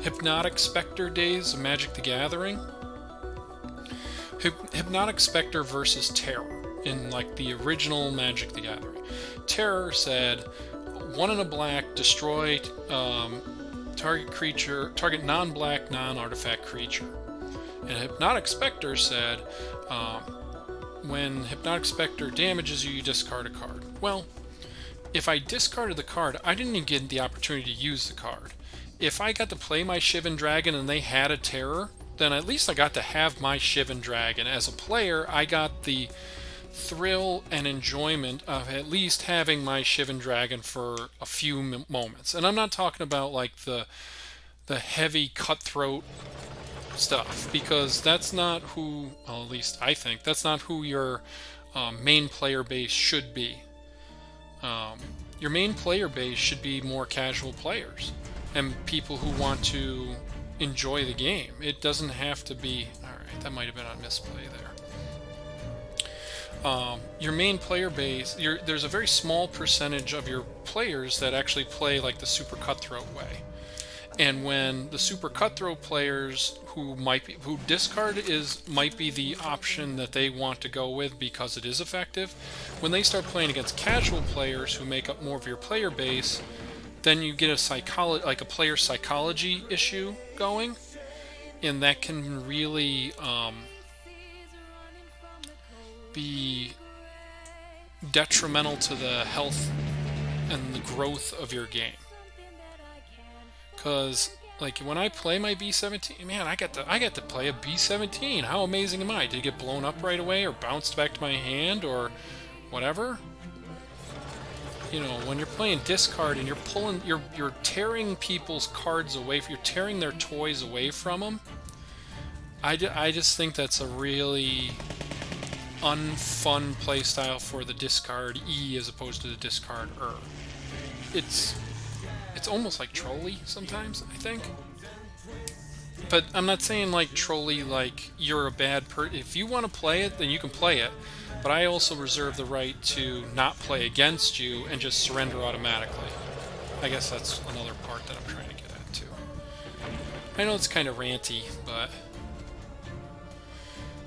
Hypnotic specter days of Magic the Gathering. Hypnotic specter versus terror in like the original Magic the Gathering. Terror said 1 and a black, destroy target non-black, non-artifact creature. And Hypnotic Spectre said, when Hypnotic Spectre damages you, you discard a card. Well, if I discarded the card, I didn't even get the opportunity to use the card. If I got to play my Shivan Dragon and they had a terror, then at least I got to have my Shivan Dragon. As a player, I got the thrill and enjoyment of at least having my Shivan Dragon for a few moments. And I'm not talking about like the heavy cutthroat stuff, because that's not who, well, at least I think, that's not who your main player base should be. Your main player base should be more casual players and people who want to enjoy the game. It doesn't have to be... Alright, that might have been a misplay there. Your main player base, there's a very small percentage of your players that actually play like the super cutthroat way. And when the super cutthroat players who discard might be the option that they want to go with because it is effective, when they start playing against casual players who make up more of your player base, then you get a player psychology issue going, and that can really be detrimental to the health and the growth of your game. Because, like, when I play my B17, man, I get to play a B17. How amazing am I? Did it get blown up right away, or bounced back to my hand, or whatever? You know, when you're playing discard and you're tearing people's cards away, you're tearing their toys away from them. I just think that's a really unfun playstyle for the discard E as opposed to the discard Er. It's almost like trolly sometimes, I think. But I'm not saying like trolly like you're a bad person. If you want to play it, then you can play it. But I also reserve the right to not play against you and just surrender automatically. I guess that's another part that I'm trying to get at too. I know it's kind of ranty, but...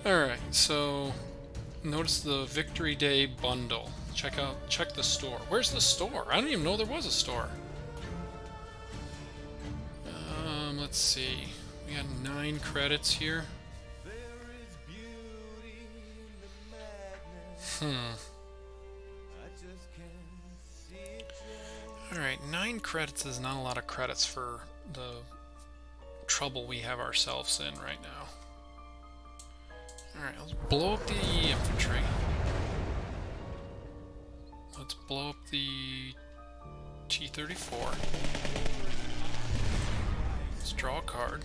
Alright, so... Notice the Victory Day bundle. Check the store. Where's the store? I didn't even know there was a store. Let's see. We got 9 credits here. Alright, 9 credits is not a lot of credits for the trouble we have ourselves in right now. Alright, let's blow up the infantry. Let's blow up the T34. Let's draw a card.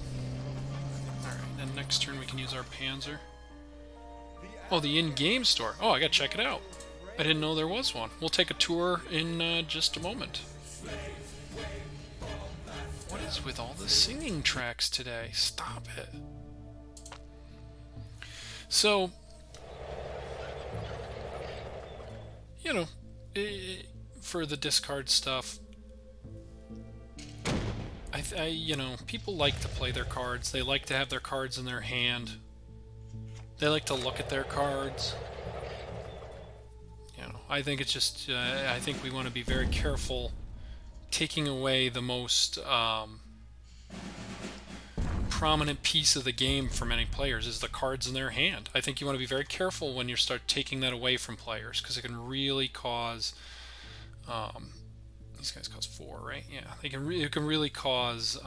Alright, then next turn we can use our Panzer. Oh, the in-game store. Oh, I gotta check it out. I didn't know there was one. We'll take a tour in just a moment. What is with all the singing tracks today? Stop it. So, you know, for the discard stuff, you know, people like to play their cards. They like to have their cards in their hand. They like to look at their cards. You know, I think it's just, I think we want to be very careful taking away the most prominent piece of the game for many players is the cards in their hand. I think you want to be very careful when you start taking that away from players, because it can really cause these guys cost 4, right? Yeah, it can really cause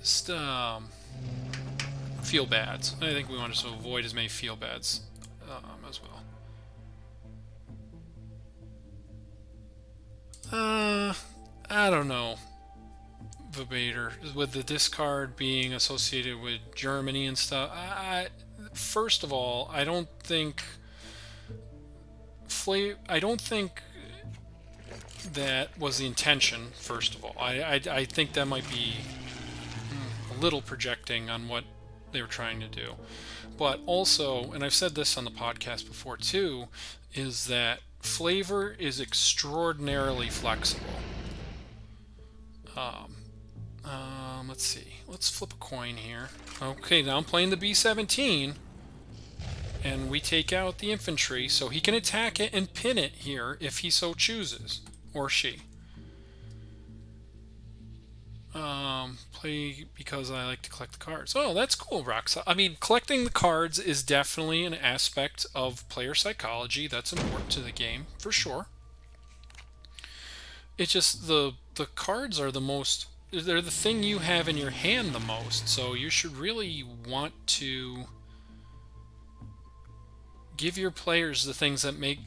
just feel bads. I think we want to avoid as many feel bads as well. I don't know, Verbater, with the discard being associated with Germany and stuff. First of all, I don't think that was the intention. First of all, I think that might be a little projecting on what they were trying to do. But also, and I've said this on the podcast before too, is that flavor is extraordinarily flexible. Let's see. Let's flip a coin here. Okay, now I'm playing the B-17, and we take out the infantry, so he can attack it and pin it here if he so chooses, or she. Play because I like to collect the cards. Oh, that's cool, Roxa. I mean, collecting the cards is definitely an aspect of player psychology that's important to the game, for sure. It's just the cards are the most... They're the thing you have in your hand the most, so you should really want to give your players the things that make...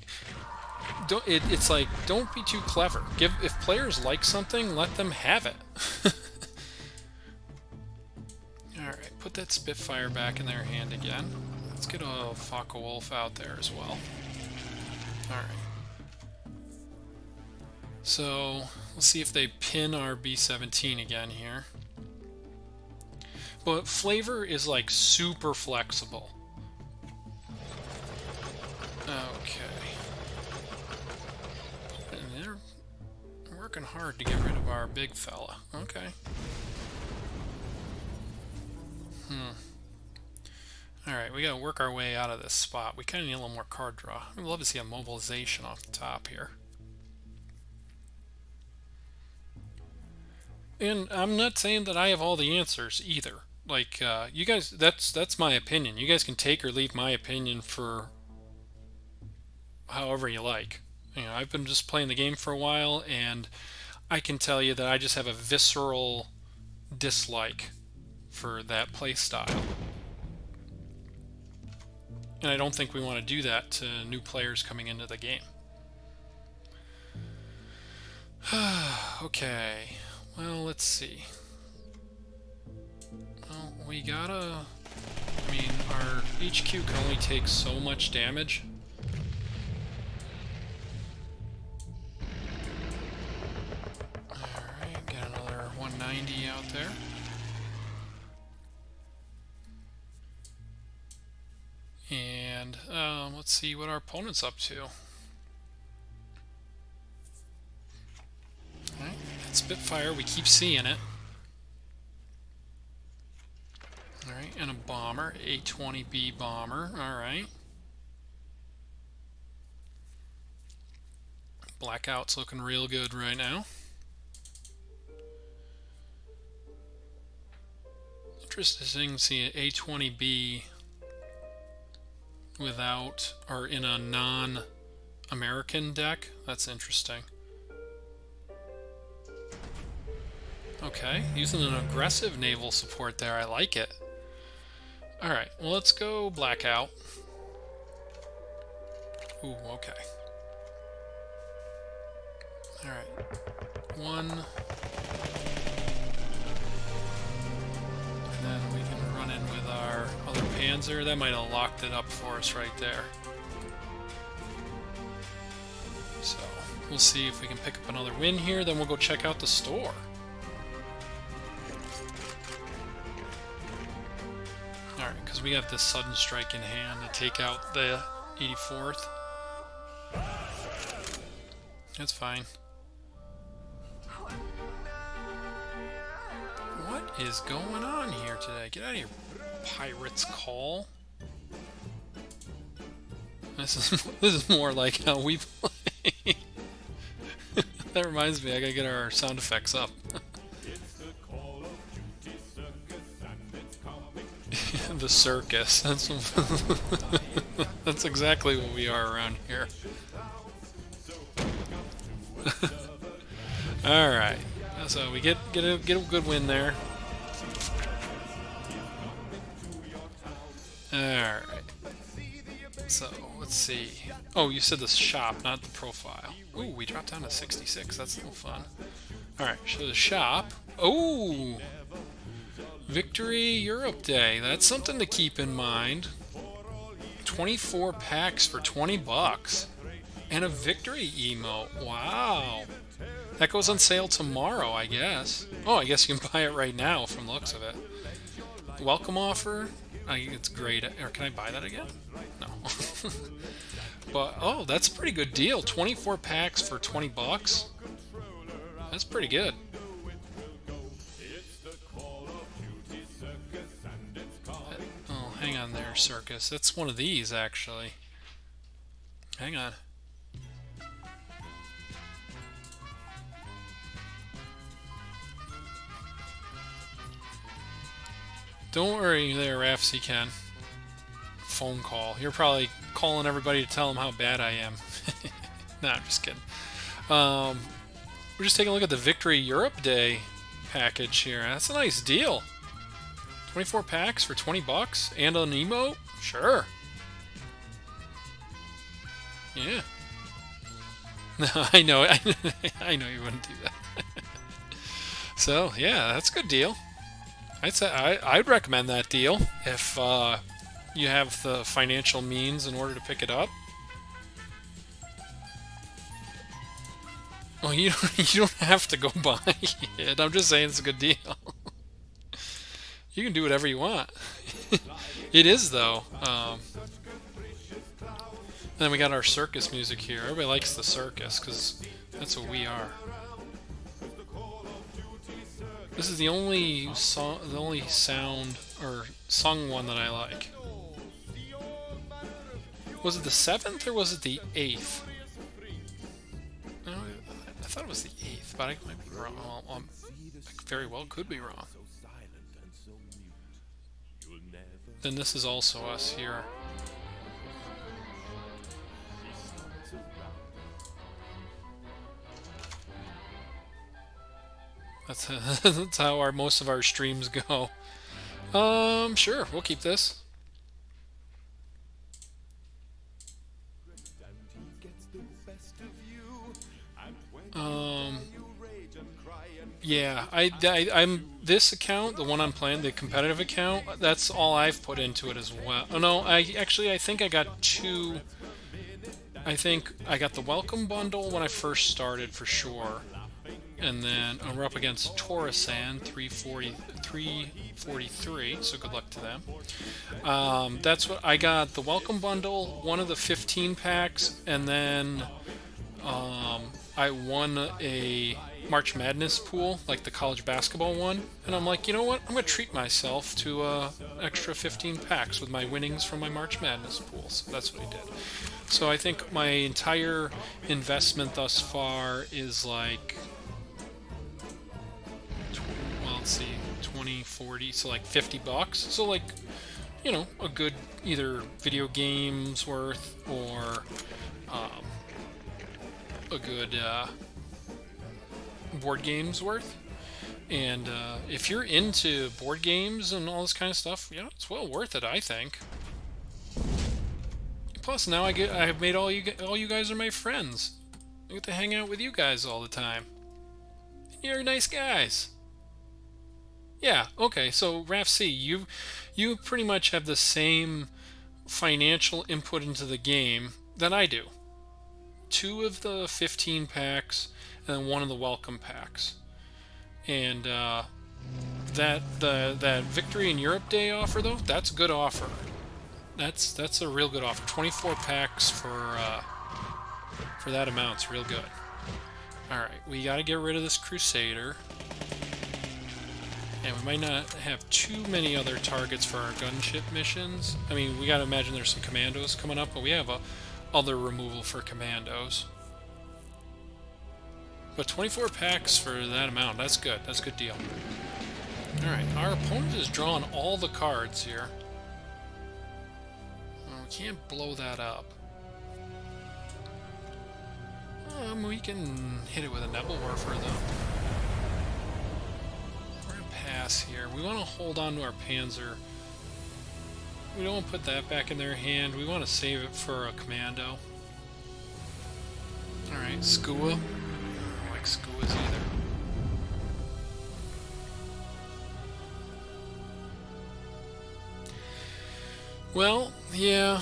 It's like, don't be too clever. If players like something, let them have it. Alright, put that Spitfire back in their hand again. Let's get a Focke-Wulf out there as well. Alright. So, let's see if they pin our B-17 again here. But flavor is like super flexible. Okay. And they're working hard to get rid of our big fella. Okay. Alright, we gotta work our way out of this spot. We kinda need a little more card draw. I'd love to see a mobilization off the top here. And I'm not saying that I have all the answers either. Like, you guys, that's my opinion. You guys can take or leave my opinion for however you like. You know, I've been just playing the game for a while, and I can tell you that I just have a visceral dislike for that play style. And I don't think we want to do that to new players coming into the game. Okay. Well, let's see. Well, we gotta... I mean, our HQ can only take so much damage. Alright, get another 190 out there. And let's see what our opponent's up to. Alright, that Spitfire, we keep seeing it. Alright, and a bomber, A-20B bomber, alright. Blackout's looking real good right now. Interesting to see an A-20B without, or in a non-American deck. That's interesting. Okay, using an aggressive naval support there. I like it. Alright, well, let's go Blackout. Ooh, okay. Alright. One. And then we can run in with our other Panzer. That might have locked it up for us right there. So, we'll see if we can pick up another win here, then we'll go check out the store. Alright, because we have this sudden strike in hand to take out the 84th. That's fine. What is going on here today? Get out of here, Pirate's Call. This is more like how we play. That reminds me, I gotta get our sound effects up. The circus. That's exactly what we are around here. All right. So we get a good win there. All right. So let's see. Oh, you said the shop, not the profile. Ooh, we dropped down to 66. That's no fun. All right. So the shop. Oh. Victory Europe Day. That's something to keep in mind. 24 packs for 20 bucks. And a victory emote. Wow. That goes on sale tomorrow, I guess. Oh, I guess you can buy it right now from the looks of it. Welcome offer. It's great. Or can I buy that again? No. But, oh, that's a pretty good deal. 24 packs for 20 bucks. That's pretty good. Oh, hang on there, Circus. That's one of these, actually. Hang on. Don't worry there, Rafs, you can. Phone call. You're probably calling everybody to tell them how bad I am. Nah, I'm just kidding. We're just taking a look at the Victory Europe Day package here. That's a nice deal. 24 packs for 20 bucks and an emote? Sure. Yeah. No, I know. I know you wouldn't do that. So, yeah, that's a good deal. I'd say I'd recommend that deal if you have the financial means in order to pick it up. Well, you don't have to go buy it. I'm just saying it's a good deal. You can do whatever you want. It is, though. And then we got our circus music here. Everybody likes the circus because that's what we are. This is the only song, the only sound or sung one that I like. Was it the 7th or was it the 8th? No, I thought it was the 8th, but I might be wrong. I very well could be wrong. Then this is also us here. That's how most of our streams go. Sure, we'll keep this. Yeah, I'm this account, the one I'm playing, the competitive account. That's all I've put into it as well. Oh no, I think I got two. I think I got the welcome bundle when I first started for sure. And then we're up against Torasan 343, so good luck to them. That's what I got, the welcome bundle, one of the 15 packs, and then I won a March Madness pool, like the college basketball one, and I'm like, you know what, I'm going to treat myself to extra 15 packs with my winnings from my March Madness pool, so that's what I did. So I think my entire investment thus far is like, well, let's see, 20, 40, so like 50 bucks. So like, you know, a good either video games worth or a good board games worth. And if you're into board games and all this kind of stuff, you know, it's well worth it, I think. Plus, now I've made all you guys are my friends. I get to hang out with you guys all the time. You're nice guys. Yeah, okay, so Raf C, you pretty much have the same financial input into the game that I do. 2 of the 15 packs and then 1 of the welcome packs. And that Victory in Europe Day offer though, that's a good offer. That's a real good offer. 24 packs for that amount's real good. All right, we got to get rid of this Crusader. And we might not have too many other targets for our gunship missions. I mean, we got to imagine there's some commandos coming up, but we have other removal for commandos. But 24 packs for that amount, that's good. That's a good deal. Alright, our opponent has drawn all the cards here. We can't blow that up. We can hit it with a Nebelwerfer, though. We're going to pass here. We want to hold on to our Panzer. We don't want to put that back in their hand. We want to save it for a commando. Alright, Skua. I don't like Skuas either. Well, yeah.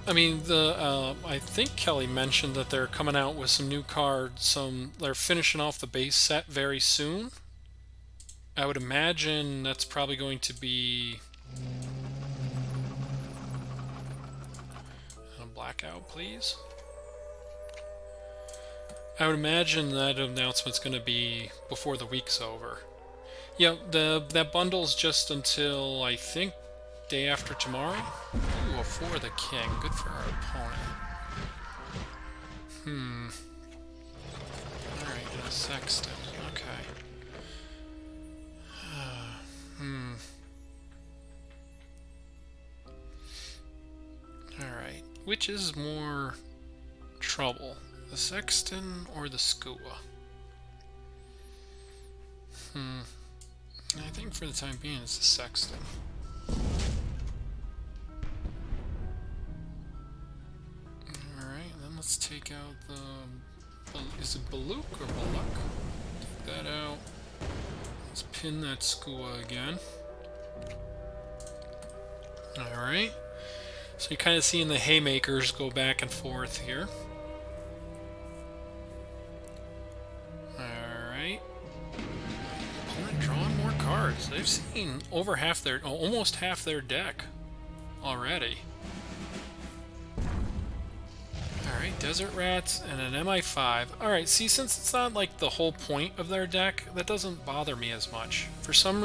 I mean, I think Kelly mentioned that they're coming out with some new cards. They're finishing off the base set very soon. I would imagine that's probably going to be a blackout, please. I would imagine that announcement's going to be before the week's over. Yeah, that bundle's just until, I think, day after tomorrow. Ooh, a 4 of the king. Good for our opponent. Alright, and a sexton. Okay. Alright. Which is more trouble? The sexton or the Skua? I think for the time being it's the sexton. Alright, then let's take out the... Is it Baluk or Baluk? Take that out. Let's pin that Skua again. Alright. So you're kind of seeing the haymakers go back and forth here. Alright. Opponent drawing more cards. They've seen over half their... almost half their deck already. Alright, Desert Rats and an MI5. Alright, see, since it's not like the whole point of their deck, that doesn't bother me as much. For some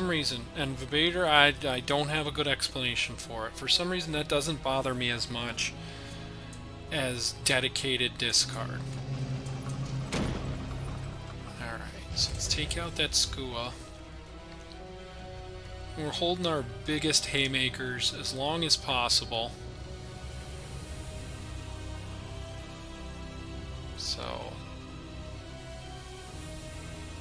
reason, and Vibator, I don't have a good explanation for it. For some reason, that doesn't bother me as much as dedicated discard. Alright, so let's take out that Skua. We're holding our biggest haymakers as long as possible. So,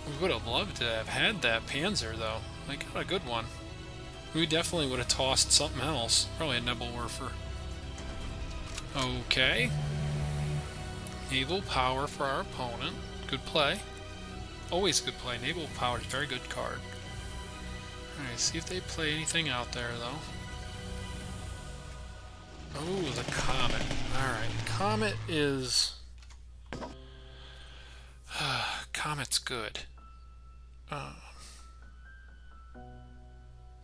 we would have loved to have had that Panzer, though. They got a good one. We definitely would have tossed something else. Probably a Nebelwerfer. Okay. Naval Power for our opponent. Good play. Always good play. Naval Power is a very good card. Alright, see if they play anything out there, though. Oh, the Comet. Alright, Comet is... Comet's good.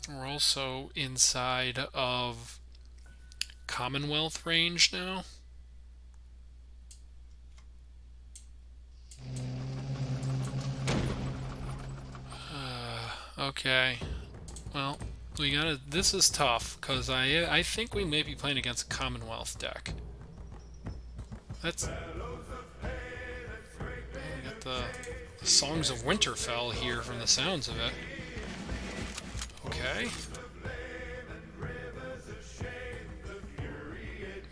We're also inside of Commonwealth range now. Okay. Well, we gotta... This is tough, because I think we may be playing against a Commonwealth deck. That's... We got the Songs of Winterfell here from the sounds of it. Okay.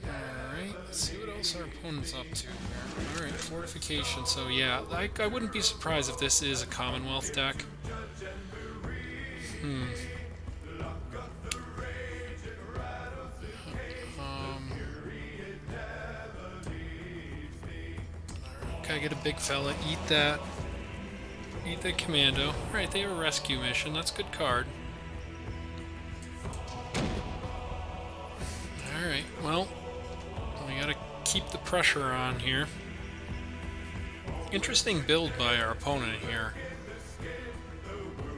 Alright, let's see what else our opponent's up to here. Alright, fortification. So yeah, I wouldn't be surprised if this is a Commonwealth deck. get a big fella. Eat that. Eat the commando. Alright, they have a rescue mission. That's a good card. Alright, well, we gotta keep the pressure on here. Interesting build by our opponent here.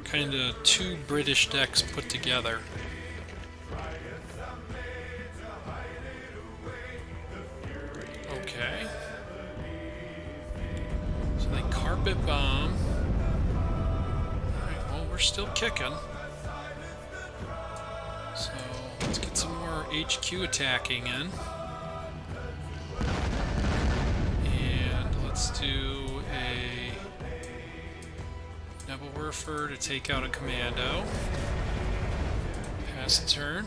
Kinda two British decks put together. Okay. So they carpet bomb. Alright, well, we're still kicking. So let's get some more HQ attacking in. And let's do a Nebelwerfer to take out a commando. Pass the turn.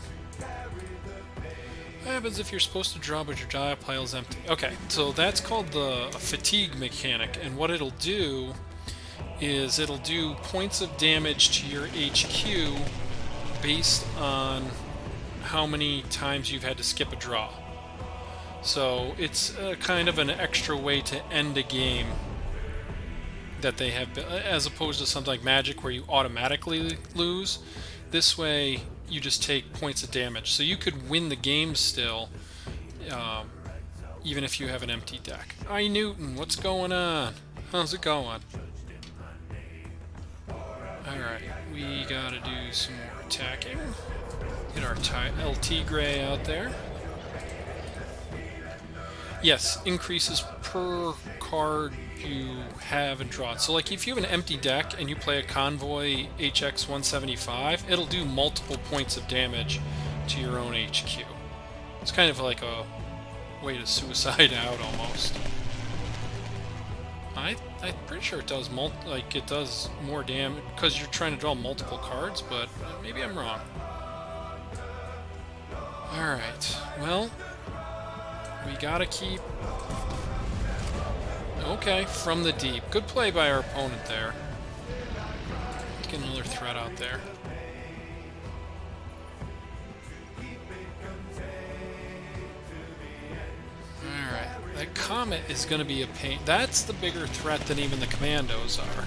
What happens if you're supposed to draw but your die pile is empty? Okay, so that's called the fatigue mechanic, and what it'll do is it'll do points of damage to your HQ based on how many times you've had to skip a draw. So it's kind of an extra way to end a game that they have, as opposed to something like Magic where you automatically lose. This way you just take points of damage. So you could win the game still, even if you have an empty deck. Hi Newton, what's going on? How's it going? Alright, we gotta do some more attacking. Get our LT Gray out there. Yes, increases per card you have and draw. So like if you have an empty deck and you play a Convoy HX 175, it'll do multiple points of damage to your own HQ. It's kind of like a way to suicide out almost. I'm pretty sure it does it does more damage because you're trying to draw multiple cards, but maybe I'm wrong. Alright, well, we gotta keep... Okay, from the deep. Good play by our opponent there. Let's get another threat out there. Alright, that Comet is gonna be a pain. That's the bigger threat than even the Commandos are.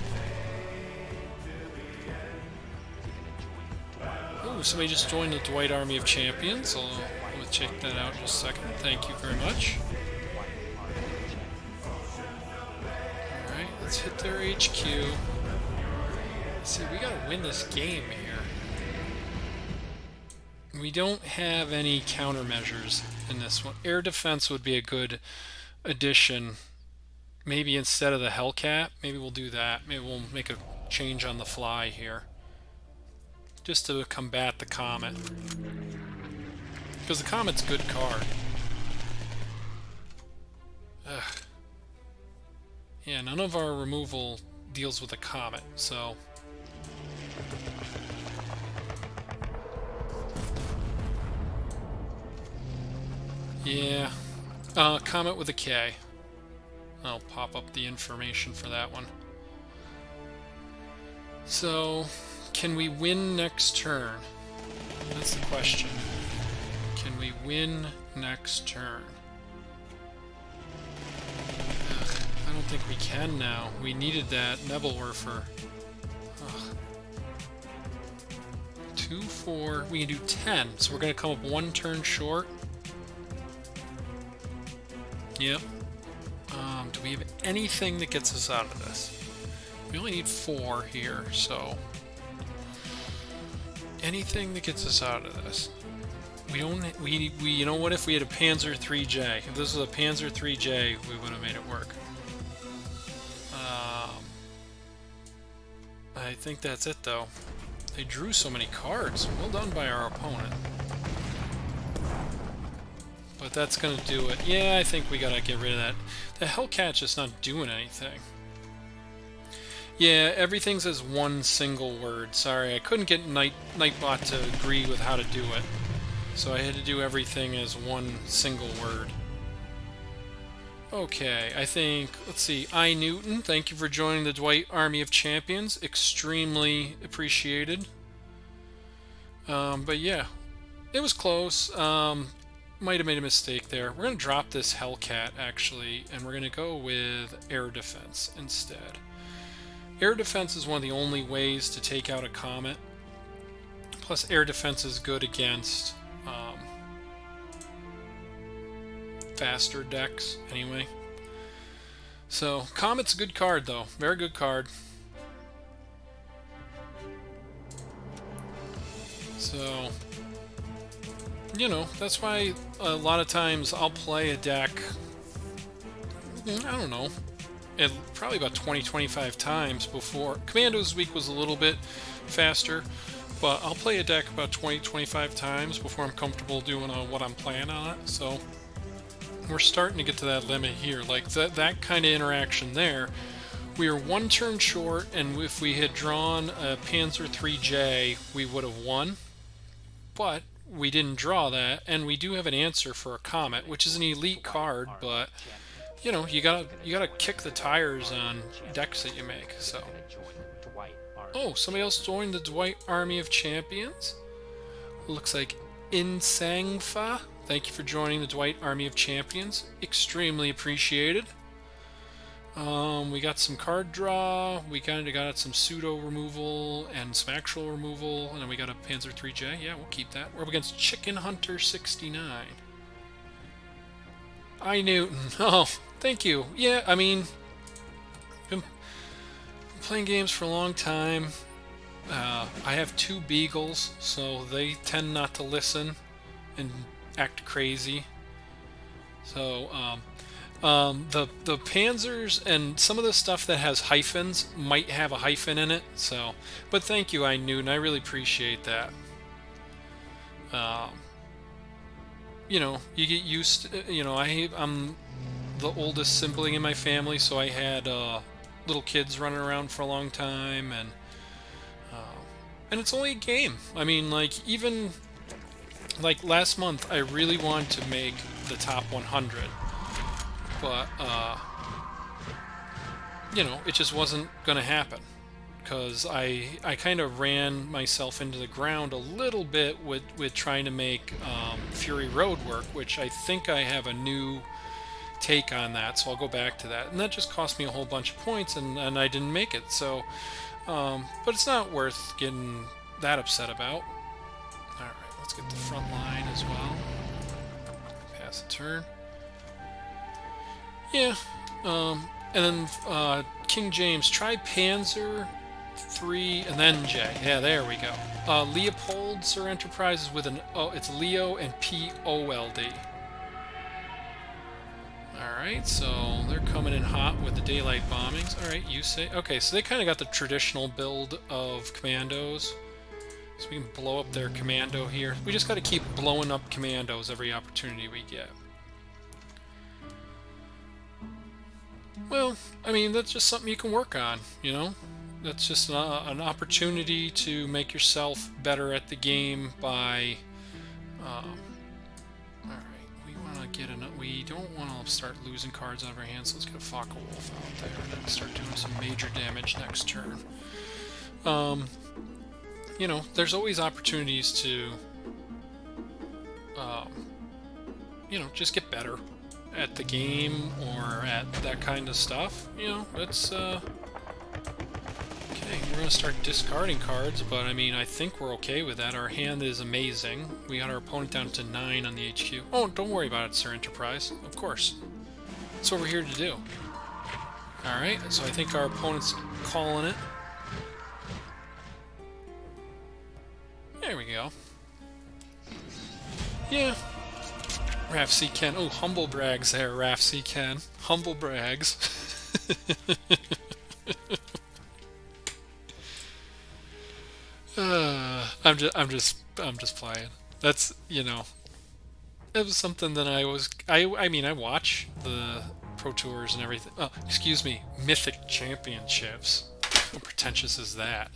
Ooh, somebody just joined the Dwight Army of Champions. We'll check that out in just a second. Thank you very much. Alright, let's hit their HQ. See, we gotta win this game here. We don't have any countermeasures in this one. Air defense would be a good addition. Maybe instead of the Hellcat, maybe we'll do that. Maybe we'll make a change on the fly here, just to combat the Comet. Because the Comet's a good card. Ugh. Yeah, none of our removal deals with the Comet, so... Yeah. Comet with a K. I'll pop up the information for that one. So... can we win next turn? That's the question. Can we win next turn? Ugh, I don't think we can now. We needed that Nebelwerfer. 2, 4. We can do 10. So we're going to come up one turn short. Yep. Do we have anything that gets us out of this? We only need 4 here, so... anything that gets us out of this. We don't. We you know what? If we had a Panzer 3J, if this was a Panzer 3J, we would have made it work. I think that's it, though. They drew so many cards. Well done by our opponent. But that's gonna do it. Yeah, I think we gotta get rid of that. The Hellcat's just not doing anything. Yeah, everything's as one single word. Sorry, I couldn't get Nightbot to agree with how to do it. So I had to do everything as one single word. Okay, I think, let's see, I Newton, thank you for joining the Dwight Army of Champions. Extremely appreciated. But yeah, it was close. might have made a mistake there. We're going to drop this Hellcat, actually, and we're going to go with Air Defense instead. Air Defense is one of the only ways to take out a Comet. Plus, Air Defense is good against faster decks, anyway. So, Comet's a good card, though. Very good card. So, you know, that's why a lot of times I'll play a deck, I don't know, probably about 20-25 times before. Commandos week was a little bit faster, but I'll play a deck about 20-25 times before I'm comfortable doing what I'm playing on it. So we're starting to get to that limit here. Like that kind of interaction there, we are one turn short, and if we had drawn a Panzer III-J, we would have won. But we didn't draw that, and we do have an answer for a Comet, which is an elite card, but you know, you gotta kick the tires on decks that you make. So, oh, somebody else joined the Dwight Army of Champions. Looks like Insangfa. Thank you for joining the Dwight Army of Champions. Extremely appreciated. We got some card draw. We kind of got some pseudo removal and some actual removal, and then we got a Panzer III-J. Yeah, we'll keep that. We're up against Chicken Hunter 69. I Newton. Oh, thank you. Yeah, I mean, been playing games for a long time. I have 2 beagles, so they tend not to listen and act crazy. So, the Panzers and some of the stuff that has hyphens might have a hyphen in it. So, but thank you, I Newton. I really appreciate that. You know, you get used to, you know, I'm the oldest sibling in my family, so I had little kids running around for a long time, and it's only a game. I mean, like, even like last month, I really wanted to make the top 100, but you know, it just wasn't gonna happen, because I kind of ran myself into the ground a little bit with trying to make Fury Road work, which I think I have a new take on that, so I'll go back to that. And that just cost me a whole bunch of points, and I didn't make it. So, but it's not worth getting that upset about. Alright, let's get the front line as well. Pass the turn. Yeah, and then King James, try Panzer 3 and then J. Yeah, there we go. Leopold Sir Enterprises with an it's Leo and P-O-L-D. Alright, so they're coming in hot with the daylight bombings. Alright, you say. Okay, so they kind of got the traditional build of commandos. So we can blow up their commando here. We just got to keep blowing up commandos every opportunity we get. Well, I mean, that's just something you can work on, you know? That's just an opportunity to make yourself better at the game by... Alright, we want to get enough... We don't want to start losing cards out of our hands, so let's get a Faka Wolf out there and start doing some major damage next turn. You know, there's always opportunities to... you know, just get better at the game or at that kind of stuff. You know, it's... Okay, we're going to start discarding cards, but I mean, I think we're okay with that. Our hand is amazing. We got our opponent down to 9 on the HQ. Oh, don't worry about it, Sir Enterprise. Of course. That's what we're here to do. Alright, so I think our opponent's calling it. There we go. Yeah. Raf C. Ken. Oh, humble brags there, Raf C. Ken. Humble brags. I'm just playing. That's, you know, it was something that I mean, I watch the Pro Tours and everything. Oh, excuse me, Mythic Championships. How pretentious is that?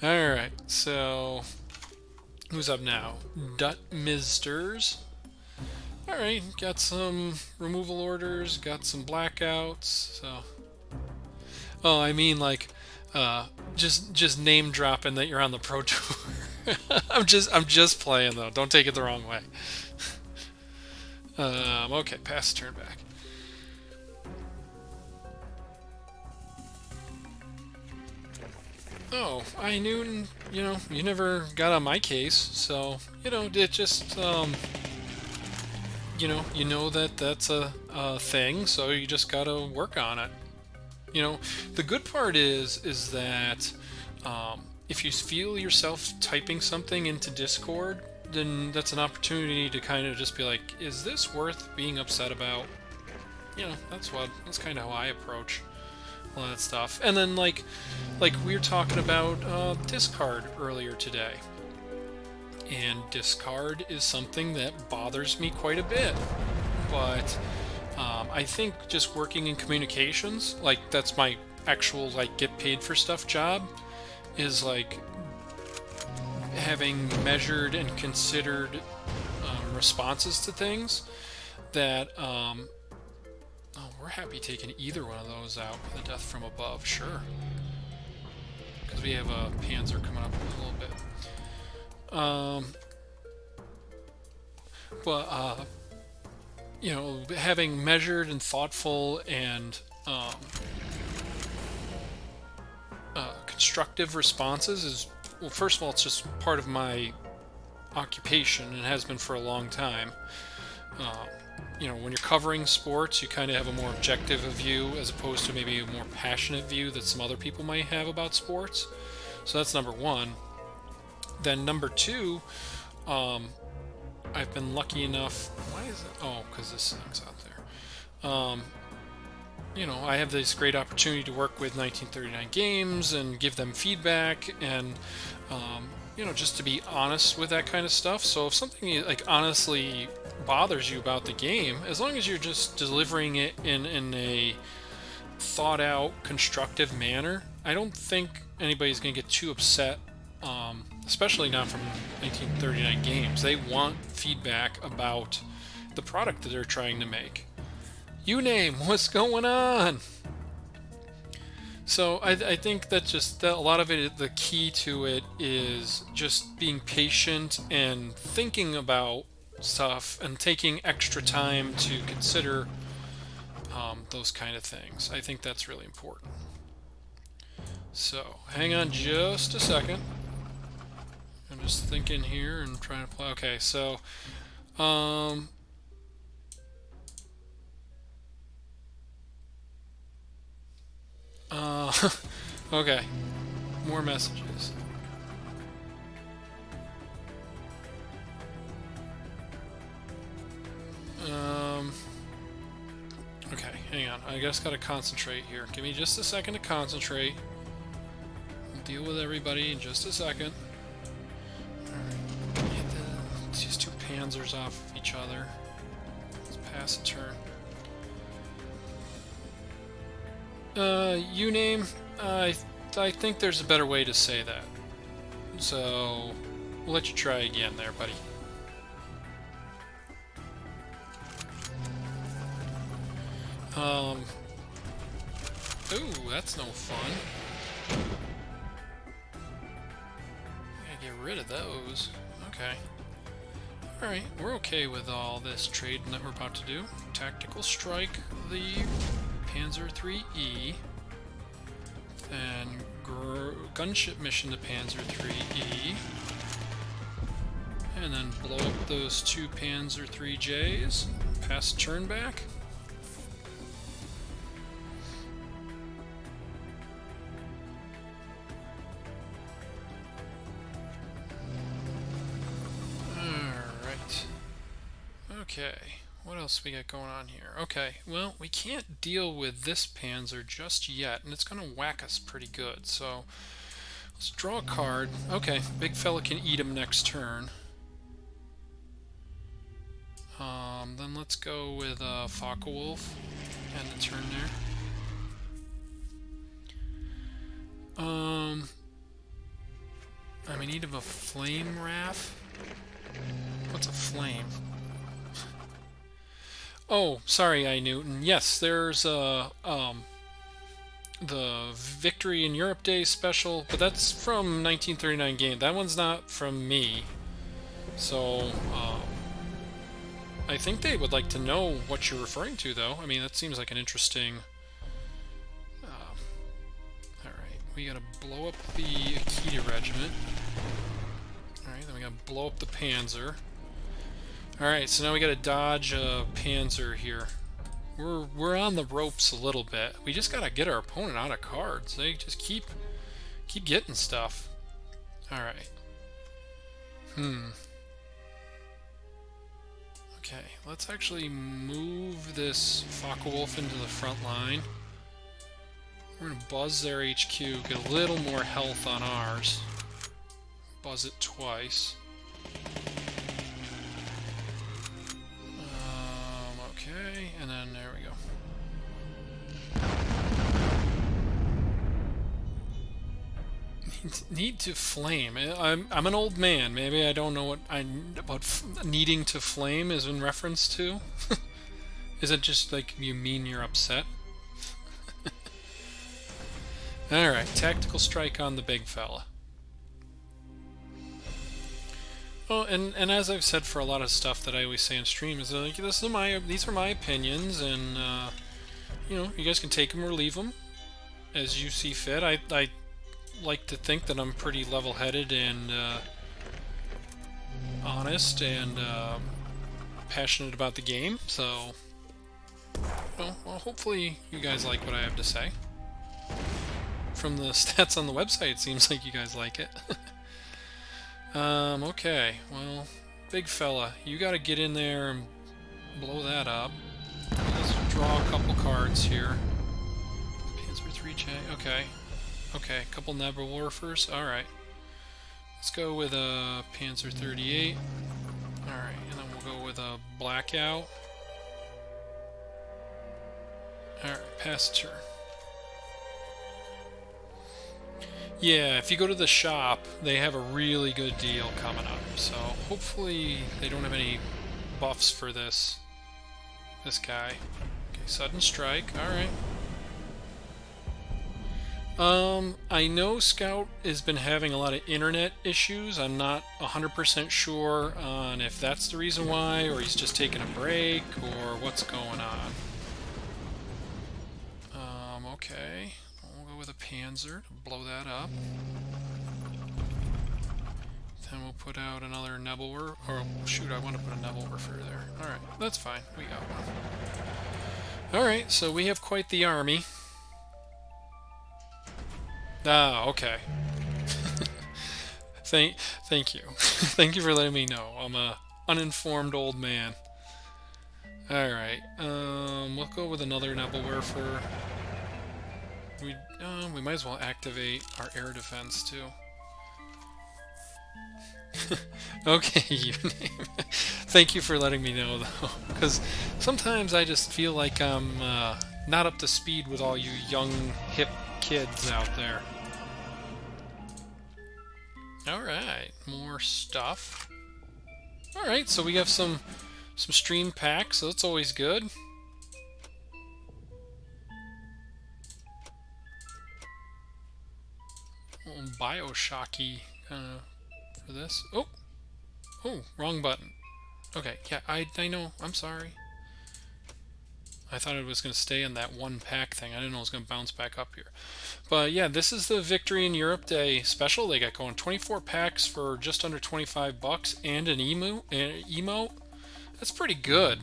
Alright, so who's up now? Dutmisters. Alright, got some removal orders, got some blackouts, so... Oh, I mean, like, just name dropping that you're on the Pro Tour. I'm just playing though. Don't take it the wrong way. Okay, pass the turn back. Oh, I knew, you never got on my case, so, it just, you know that that's a thing, so you just gotta work on it. The good part is that if you feel yourself typing something into Discord, then that's an opportunity to kind of just be like, is this worth being upset about? That's kind of how I approach all that stuff. And then like we were talking about discard earlier today, and discard is something that bothers me quite a bit. But I think just working in communications, like that's my actual like get paid for stuff job, is like having measured and considered responses to things that oh, we're happy taking either one of those out with a death from above, sure, because we have a Panzer coming up in a little bit. But having measured and thoughtful and constructive responses is, well, first of all, it's just part of my occupation and has been for a long time. When you're covering sports, you kind of have a more objective view as opposed to maybe a more passionate view that some other people might have about sports. So that's number one. Then number two, I've been lucky enough. Why is it? Oh, because this thing's out there. I have this great opportunity to work with 1939 Games and give them feedback and, just to be honest with that kind of stuff. So if something like honestly bothers you about the game, as long as you're just delivering it in a thought out, constructive manner, I don't think anybody's going to get too upset. Especially not from 1939 Games. They want feedback about the product that they're trying to make. You name what's going on. So I think that a lot of it, the key to it is just being patient and thinking about stuff and taking extra time to consider those kind of things. I think that's really important. So hang on just a second. I'm just thinking here and trying to play. Okay, so okay, more messages. Okay, hang on. I just gotta concentrate here. Give me just a second to concentrate. I'll deal with everybody in just a second. Alright, get these two Panzers off of each other. Let's pass a turn. You name. I think there's a better way to say that. So, we'll let you try again there, buddy. Ooh, that's no fun. Gotta get rid of those. Okay. Alright, we're okay with all this trading that we're about to do. Tactical strike the Panzer IIIe. Then gunship mission to Panzer IIIe. And then blow up those two Panzer IIIJs. Pass turn back. Okay, what else we got going on here? Okay, well, we can't deal with this Panzer just yet, and it's going to whack us pretty good, so let's draw a card. Okay, big fella can eat him next turn. Then let's go with Focke-Wulf and the turn there. I'm in need of a Flame Raff. What's a flame? Oh, sorry, I Newton. Yes, there's a the Victory in Europe Day special, but that's from 1939 game. That one's not from me. So, I think they would like to know what you're referring to, though. I mean, that seems like an interesting... Alright, we gotta blow up the Akita Regiment. Alright, then we gotta blow up the Panzer. Alright, so now we gotta dodge a Panzer here. We're on the ropes a little bit. We just gotta get our opponent out of cards. They just keep getting stuff. Alright. Okay, let's actually move this Focke-Wulf into the front line. We're gonna buzz their HQ, get a little more health on ours. Buzz it twice. Okay, and then there we go. Need to flame. I'm an old man. Maybe I don't know what needing to flame is in reference to. Is it just like you mean you're upset? Alright, tactical strike on the big fella. Well, and as I've said for a lot of stuff that I always say on stream, is like, these are my opinions, and you know, you guys can take them or leave them as you see fit. I like to think that I'm pretty level-headed and honest and passionate about the game, so well, hopefully you guys like what I have to say. From the stats on the website, it seems like you guys like it. Okay, well, big fella, you gotta get in there and blow that up. Let's draw a couple cards here. Panzer 3J, okay. Okay, a couple Nebelwerfers, alright. Let's go with a Panzer 38. Alright, and then we'll go with a Blackout. Alright, pass the turn. Yeah, if you go to the shop, they have a really good deal coming up. So hopefully they don't have any buffs for this guy. Okay, sudden strike. All right. I know Scout has been having a lot of internet issues. I'm not 100% sure on if that's the reason why, or he's just taking a break, or what's going on. Okay. With a Panzer to blow that up. Then we'll put out another Nebelwerfer. Or shoot, I want to put a Nebelwerfer there. Alright, that's fine. We got one. Alright, so we have quite the army. Ah, okay. Thank you. Thank you for letting me know. I'm a uninformed old man. Alright, we'll go with another Nebelwerfer. We might as well activate our air defense too. Okay, you name it. Thank you for letting me know, though, because sometimes I just feel like I'm not up to speed with all you young, hip kids out there. Alright, more stuff. Alright, so we have some stream packs, so that's always good. Bioshocky for this. Oh, wrong button. Okay, yeah, I know. I'm sorry. I thought it was going to stay in that one pack thing. I didn't know it was going to bounce back up here. But yeah, this is the Victory in Europe Day special they got going. 24 packs for just under 25 bucks and an emote. That's pretty good.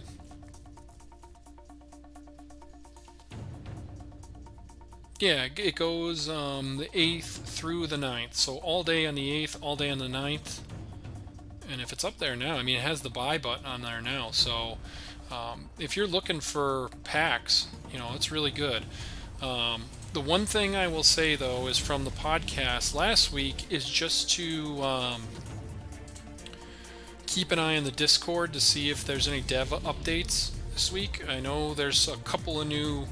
Yeah, it goes the 8th through the 9th. So all day on the 8th, all day on the 9th. And if it's up there now, I mean, it has the buy button on there now. So if you're looking for packs, you know, it's really good. The one thing I will say, though, is from the podcast last week is just to keep an eye on the Discord to see if there's any dev updates this week. I know there's a couple of new...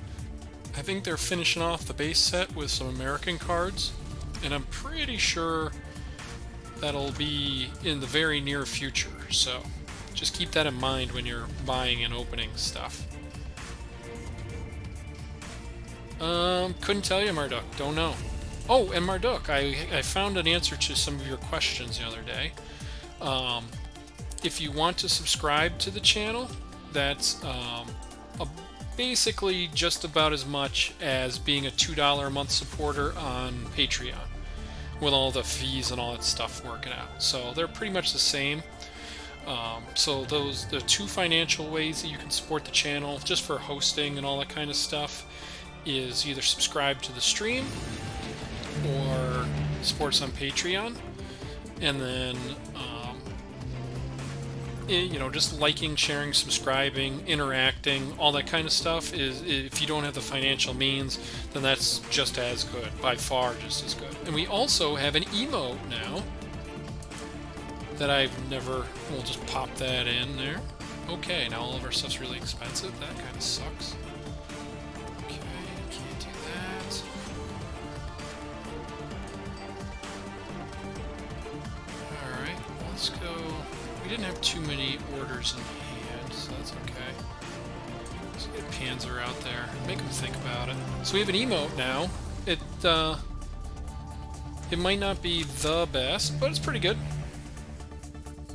I think they're finishing off the base set with some American cards, and I'm pretty sure that'll be in the very near future, so just keep that in mind when you're buying and opening stuff. Couldn't tell you, Marduk. Don't know. Oh, and Marduk, I found an answer to some of your questions the other day. If you want to subscribe to the channel, that's basically just about as much as being a $2 a month supporter on Patreon, with all the fees and all that stuff working out. So they're pretty much the same. So the two financial ways that you can support the channel, just for hosting and all that kind of stuff, is either subscribe to the stream or support us on Patreon, and then just liking, sharing, subscribing, interacting, all that kind of stuff is, if you don't have the financial means, then that's just as good, by far just as good. And we also have an emote now that I've never, we'll just pop that in there. Okay, now all of our stuff's really expensive. That kind of sucks. Okay, can't do that. Alright, let's go. We didn't have too many orders in hand, so that's okay. Let's get Panzer out there. Make him think about it. So we have an emote now. It might not be the best, but it's pretty good.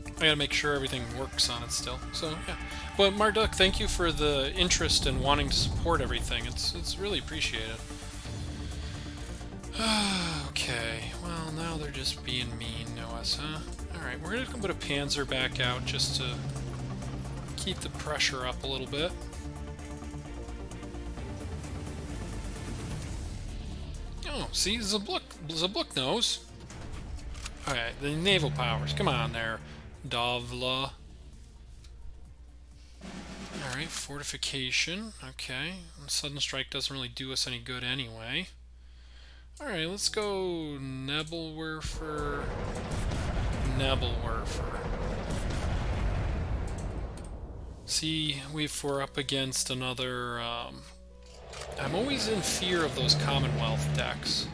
I gotta make sure everything works on it still. So yeah. But Marduk, thank you for the interest and wanting to support everything. It's really appreciated. Okay, well now they're just being mean to us, huh? Alright, we're gonna put a Panzer back out just to keep the pressure up a little bit. Oh, see, Zabluk knows. Alright, the naval powers. Come on there, Davla. Alright, fortification. Okay, sudden strike doesn't really do us any good anyway. Alright, let's go Nebelwerfer. See, we're up against another, I'm always in fear of those Commonwealth decks.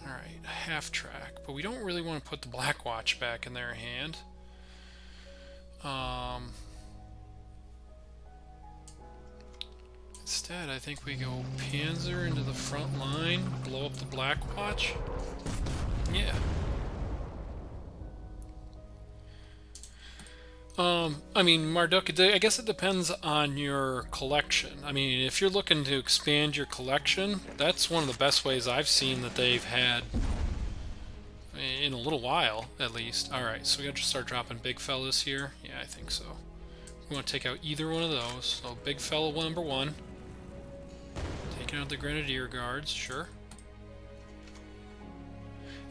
Alright, half track, but we don't really want to put the Black Watch back in their hand. Instead, I think we go Panzer into the front line, blow up the Black Watch. Yeah. I mean, Marduk, I guess it depends on your collection. I mean, if you're looking to expand your collection, that's one of the best ways I've seen that they've had in a little while, at least. Alright, so we gotta start dropping big fellas here. Yeah, I think so. We want to take out either one of those. So, big fella number 1. Taking out the Grenadier Guards, sure.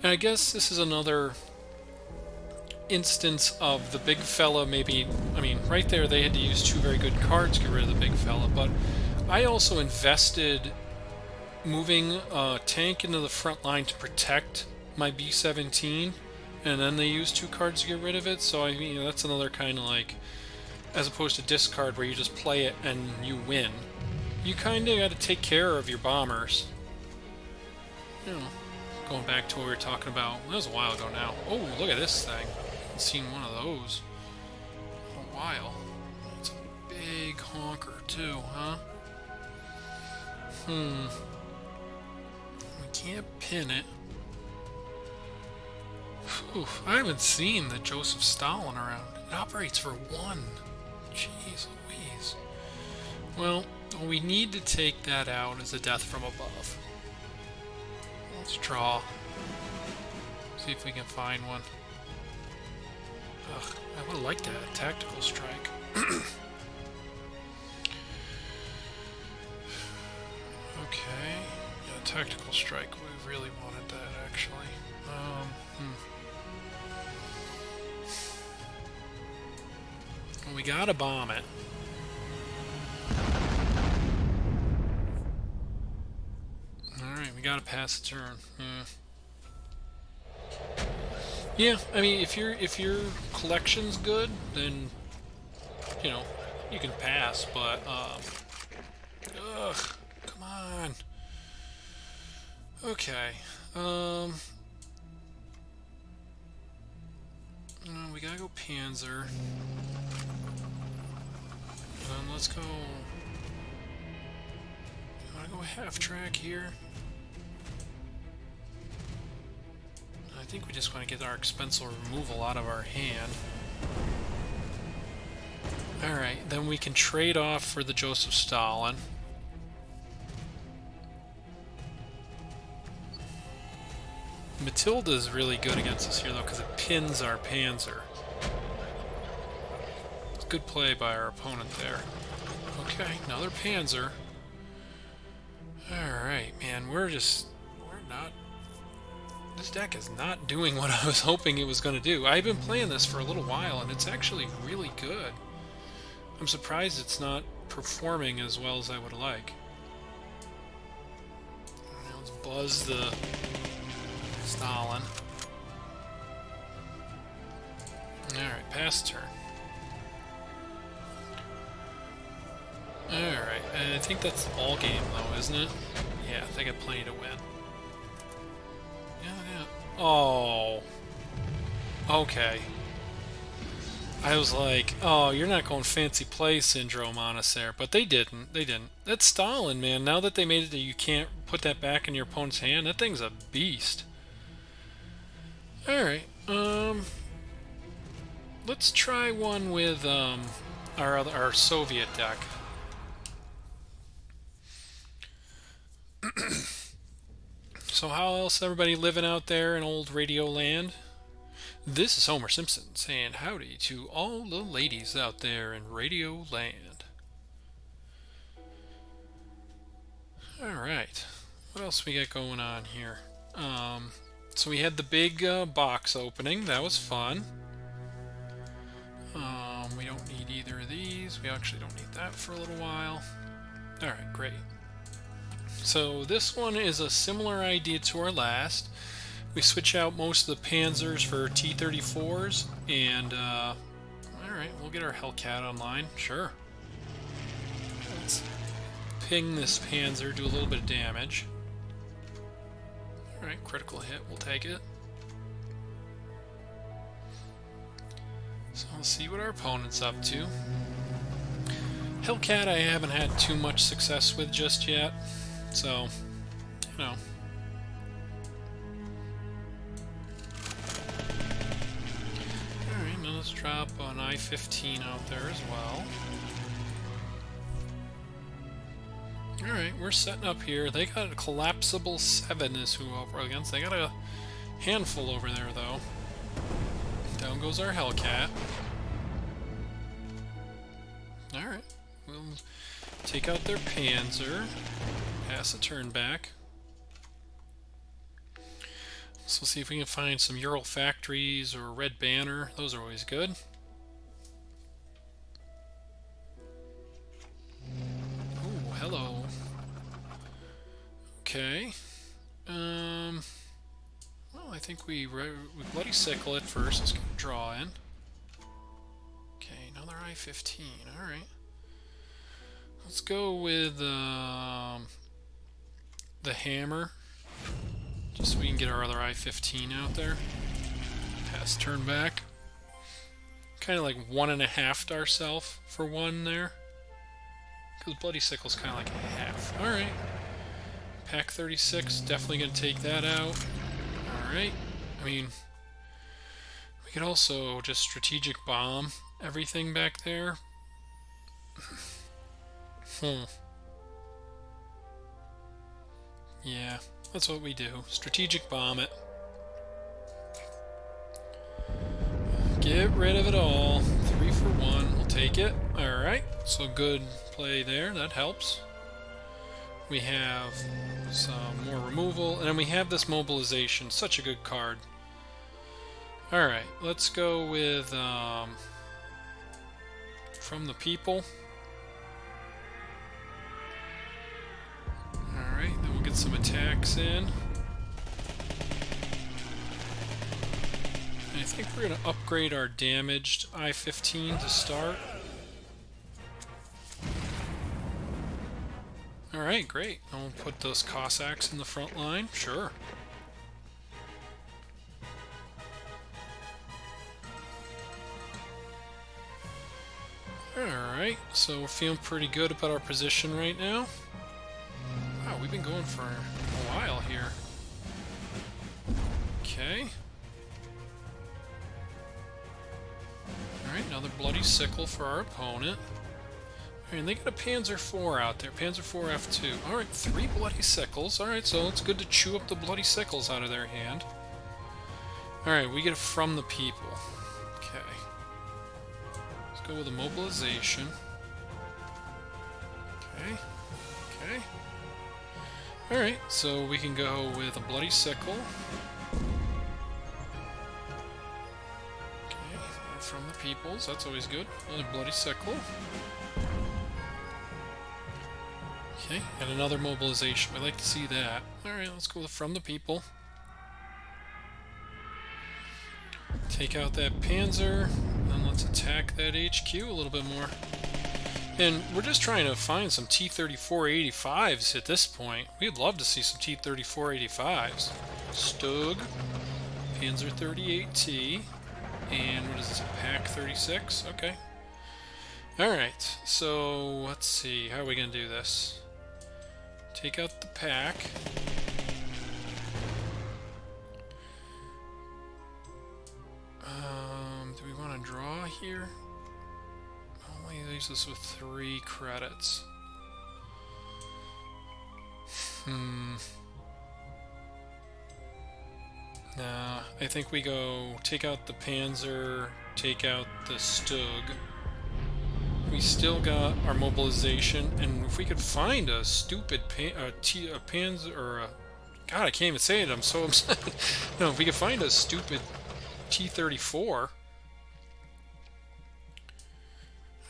And I guess this is another instance of the big fella maybe, I mean, right there they had to use 2 very good cards to get rid of the big fella, but I also invested moving a tank into the front line to protect my B-17, and then they used 2 cards to get rid of it, so I mean, that's another kind of like, as opposed to discard where you just play it and you win. You kind of got to take care of your bombers. You know, going back to what we were talking about, that was a while ago now. Oh, look at this thing. I've seen one of those in a while. It's a big honker too, huh? We can't pin it. Whew, I haven't seen the Joseph Stalin around. It operates for 1. Jeez Louise. Well, what we need to take that out is a death from above. Let's draw. See if we can find one. Ugh, I would have liked that. A tactical strike. Okay. Yeah, tactical strike. We really wanted that, actually. Well, we gotta bomb it. Alright, we gotta pass the turn. Yeah, I mean, if your collection's good, then, you know, you can pass, but, ugh, come on. Okay, we gotta go Panzer. Let's go want to go half track here. I think we just want to get our expensive removal out of our hand. Alright, then we can trade off for the Joseph Stalin. Matilda is really good against us here, though, because it pins our Panzer. It's a good play by our opponent there. Okay, another Panzer. Alright, man, we're not... This deck is not doing what I was hoping it was going to do. I've been playing this for a little while, and it's actually really good. I'm surprised it's not performing as well as I would like. Now let's buzz the Stalin. Alright, pass turn. Alright, I think that's the ball game though, isn't it? Yeah, they got plenty to win. Yeah. Oh. Okay. I was like, oh, you're not going fancy play syndrome on us there. But they didn't. They didn't. That's Stalin, man. Now that they made it that you can't put that back in your opponent's hand, that thing's a beast. Alright. Let's try one with our Soviet deck. So how else everybody living out there in old radio land? This is Homer Simpson saying howdy to all the ladies out there in radio land. Alright, what else we got going on here? So we had the big box opening, that was fun. We don't need either of these, we actually don't need that for a little while. Alright, great. So this one is a similar idea to our last. We switch out most of the Panzers for T-34s, and alright, we'll get our Hellcat online, sure. Let's ping this Panzer, do a little bit of damage. Alright, critical hit, we'll take it. So let's see what our opponent's up to. Hellcat I haven't had too much success with just yet, so, you know. Alright, now let's drop an I-15 out there as well. Alright, we're setting up here. They got a collapsible 7 is who we're against. They got a handful over there, though. Down goes our Hellcat. Alright, we'll take out their Panzer. Pass a turn back. So we'll see if we can find some Ural factories or a red banner. Those are always good. Oh, hello. Okay. Well, I think we bloody sickle it first. Let's get a draw in. Okay, another I-15. All right. Let's go with the hammer, just so we can get our other I-15 out there. Pass turn back. Kind of like 1.5'd ourselves for one there. Because bloody sickle's kind of like a half. All right. Pack 36, definitely going to take that out. Alright, I mean, we could also just strategic bomb everything back there. Yeah, that's what we do. Strategic bomb it. Get rid of it all. 3 for 1, we'll take it. Alright, so good play there, that helps. We have some more removal, and then we have this mobilization. Such a good card. Alright, let's go with from the people. Alright, then we'll get some attacks in. And I think we're going to upgrade our damaged I-15 to start. Alright, great. And we'll put those Cossacks in the front line. Sure. Alright, so we're feeling pretty good about our position right now. we've been going for a while here. Okay. Alright, another bloody sickle for our opponent. Alright, and they got a Panzer IV out there. Panzer IV F2. Alright, 3 bloody sickles. Alright, so it's good to chew up the bloody sickles out of their hand. Alright, we get it from the people. Okay. Let's go with a mobilization. Okay. Okay. Alright, so we can go with a bloody sickle. Okay, from the peoples, that's always good. Another bloody sickle. Okay, and another mobilization. I'd like to see that. Alright, let's go with from the people. Take out that Panzer, and let's attack that HQ a little bit more. And we're just trying to find some T-34-85s at this point. We'd love to see some T-34-85s. Stug, Panzer 38T, and what is this, a Pack 36? Okay. Alright, so let's see, how are we going to do this? Take out the pack. Do we want to draw here? Only leaves us with 3 credits. Nah, I think we go take out the Panzer, take out the Stug. We still got our mobilization, and if we could find a stupid Panzer, or a... God, I can't even say it, I'm so upset. No, if we could find a stupid T-34.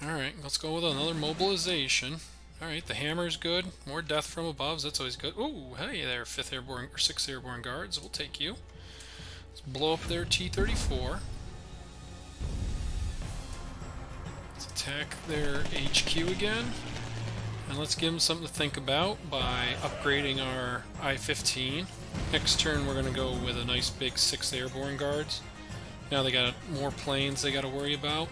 Alright, let's go with another mobilization. Alright, the hammer's good. More death from above, that's always good. Ooh, hey there, 5th Airborne, or 6th Airborne Guards, we'll take you. Let's blow up their T-34. Let's attack their HQ again. And let's give them something to think about by upgrading our I-15. Next turn we're going to go with a nice big 6th Airborne Guards. Now they got more planes they got to worry about.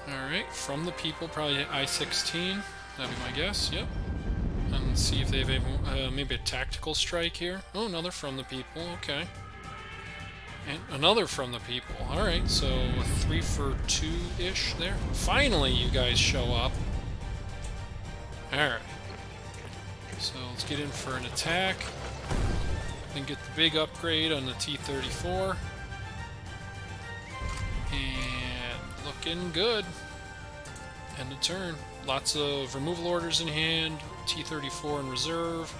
Alright, from the people, probably I-16. That'd be my guess, yep. And see if they have maybe a tactical strike here. Oh, another from the people, okay. And another from the people. Alright, so a 3 for 2-ish there. Finally, you guys show up. Alright. So let's get in for an attack. Then get the big upgrade on the T-34. And looking good. End of turn. Lots of removal orders in hand. T-34 in reserve.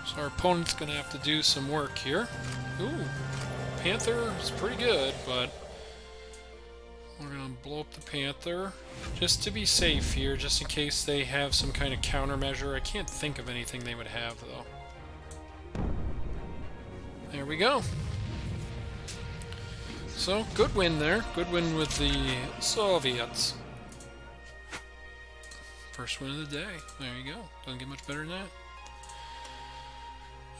So our opponent's going to have to do some work here. Ooh, Panther is pretty good, but we're going to blow up the Panther just to be safe here, just in case they have some kind of countermeasure. I can't think of anything they would have, though. There we go. So, good win there. Good win with the Soviets. First win of the day. There you go. Doesn't get much better than that.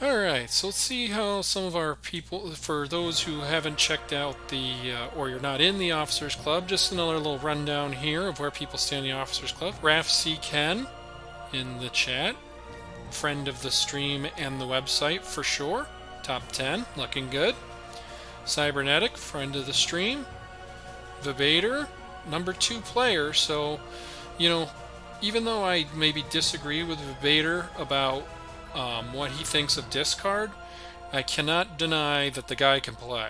Alright, so let's see how some of our people, for those who haven't checked out the, or you're not in the Officers Club, just another little rundown here of where people stand in the Officers Club. Raf C. Ken in the chat. Friend of the stream and the website for sure. Top 10, looking good. Cybernetic, friend of the stream. Vibator, number 2 player, so, you know, even though I maybe disagree with Vibator about what he thinks of discard, I cannot deny that the guy can play.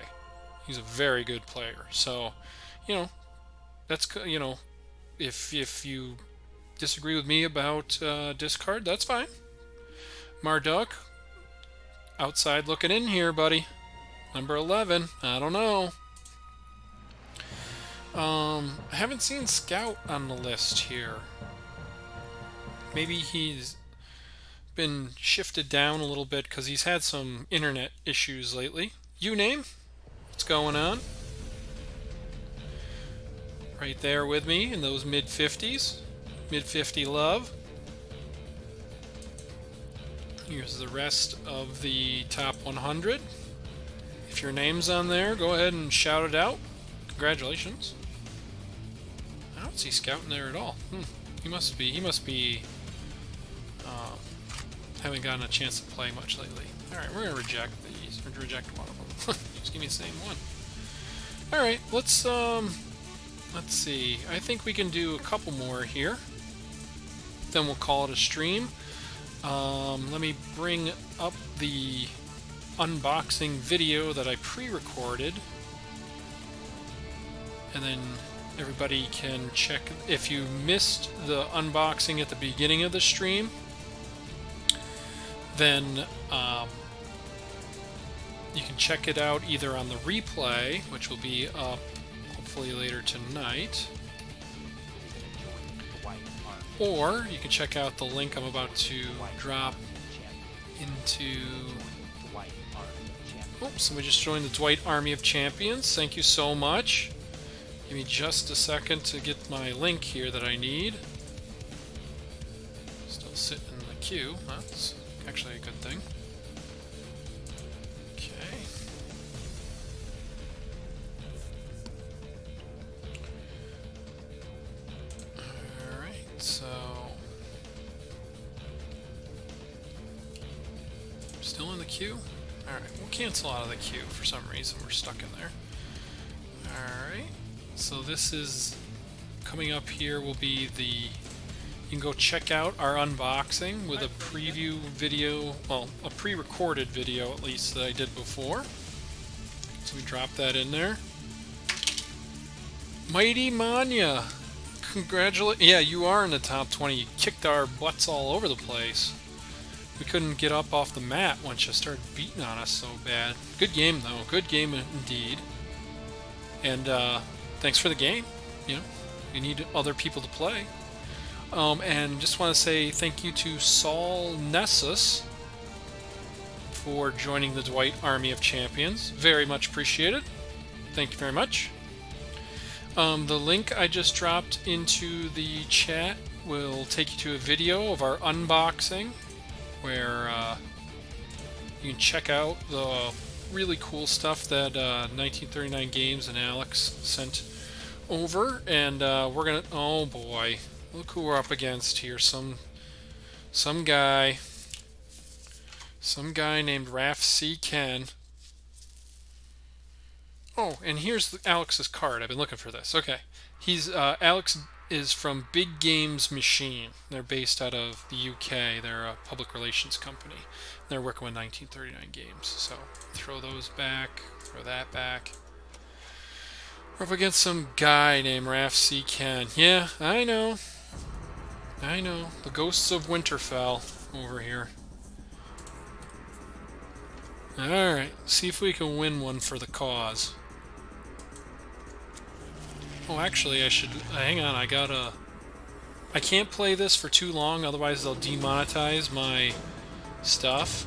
He's a very good player. So, you know, that's, you know, if you disagree with me about discard, that's fine. Marduk, outside looking in here, buddy. Number 11. I don't know. I haven't seen Scout on the list here. Maybe he's been shifted down a little bit because he's had some internet issues lately. Uname, what's going on? Right there with me in those mid-50s. Mid-50 love. Here's the rest of the top 100. If your name's on there, go ahead and shout it out. Congratulations. don't see Scout in there at all. He must be haven't gotten a chance to play much lately. Alright, we're gonna reject these. Or reject one of them. Just give me the same one. Alright, let's see. I think we can do a couple more here. Then we'll call it a stream. Let me bring up the unboxing video that I pre-recorded. And then everybody can check. If you missed the unboxing at the beginning of the stream, then you can check it out either on the replay, which will be up hopefully later tonight, or you can check out the link I'm about to drop into... Oops, somebody just joined the Dwight Army of Champions. Thank you so much. Give me just a second to get my link here that I need. Still sitting in the queue. That's actually a good thing. Okay. Alright, so... Still in the queue? Alright, we'll cancel out of the queue. For some reason, we're stuck in there. Alright, so this is... Coming up here will be the... You can go check out our unboxing with a preview video, well, a pre-recorded video at least that I did before. So we drop that in there. Mighty Manya! Congratulations. Yeah, you are in the top 20. You kicked our butts all over the place. We couldn't get up off the mat once you started beating on us so bad. Good game, though. Good game indeed. And thanks for the game. You know, you need other people to play. And just want to say thank you to Saul Nessus for joining the Dwight Army of Champions. Very much appreciated. Thank you very much. The link I just dropped into the chat will take you to a video of our unboxing where you can check out the really cool stuff that 1939 Games and Alex sent over. And we're gonna... Oh boy. Look who we're up against here. Some guy named Raf C. Ken. Oh, and here's Alex's card. I've been looking for this. Okay. He's Alex is from Big Games Machine. They're based out of the UK. They're a public relations company. They're working with 1939 games. So throw those back, throw that back. We're up against some guy named Raf C. Ken. Yeah, I know. The ghosts of Winterfell over here. Alright, see if we can win one for the cause. Oh, actually, I should... hang on, I can't play this for too long, otherwise they'll demonetize my stuff.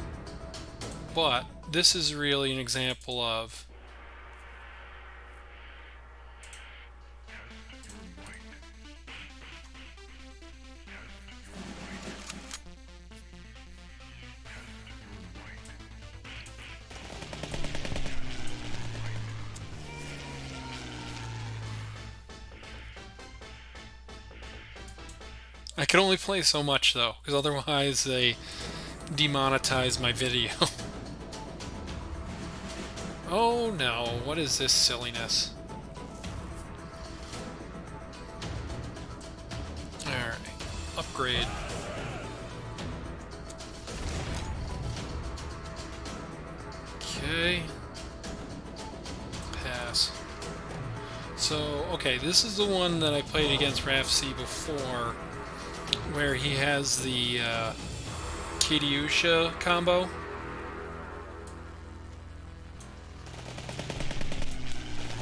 But this is really an example of... I can only play so much though, because otherwise they demonetize my video. Oh no, what is this silliness? Alright, upgrade. Okay. Pass. So, okay, this is the one that I played against Raf C before, where he has the Katyusha combo.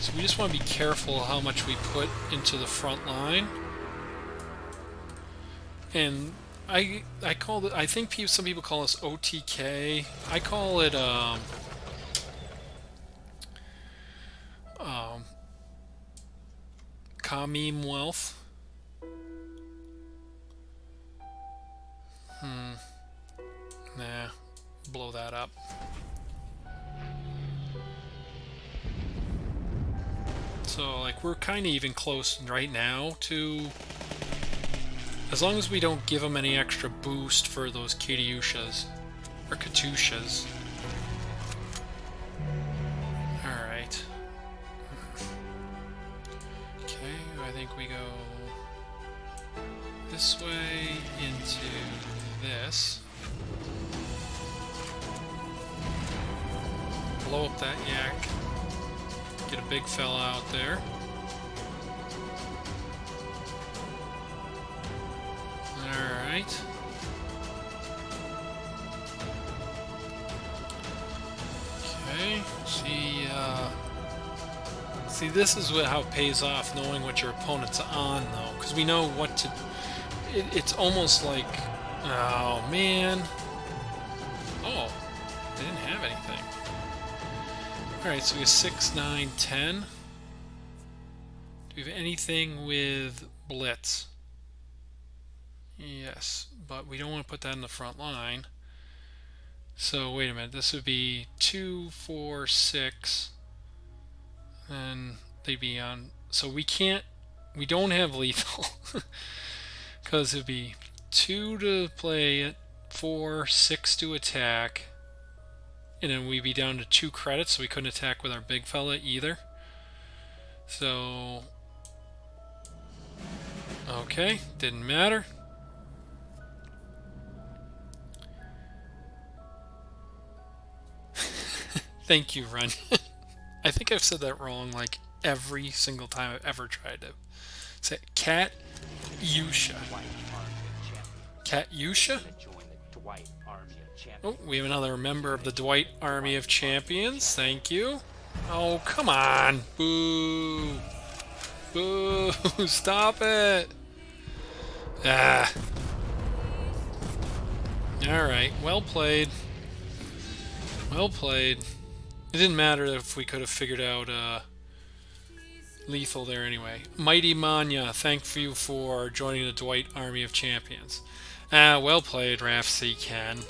So we just want to be careful how much we put into the front line. And I call it, I think some people call this OTK. I call it Kamim Wealth. Nah, blow that up. So, like, we're kind of even close right now to... As long as we don't give them any extra boost for those Katyushas. Or Katyushas. Alright. Okay, I think we go this way into this. Blow up that yak. Get a big fella out there. Alright. Okay, see, this is how it pays off, knowing what your opponent's on, though, because we know what to... It's almost like... Oh, man. Oh, they didn't have anything. Alright, so we have 6, 9, 10. Do we have anything with Blitz? Yes, but we don't want to put that in the front line. So, wait a minute. This would be 2, 4, 6. And they'd be on... So we can't... We don't have lethal. Because it would be 2 to play it, 4, 6 to attack. And then we'd be down to 2 credits, so we couldn't attack with our big fella either. So... Okay, didn't matter. Thank you, Ren. I think I've said that wrong like every single time I've ever tried to say Katyusha. Katyusha? Oh, we have another member of the Dwight Army of Champions. Thank you. Oh, come on. Boo. Boo. Stop it. Ah. Alright, well played. Well played. It didn't matter if we could have figured out lethal there anyway. Mighty Manya, thank you for joining the Dwight Army of Champions. Ah, well played, Raf C. Ken.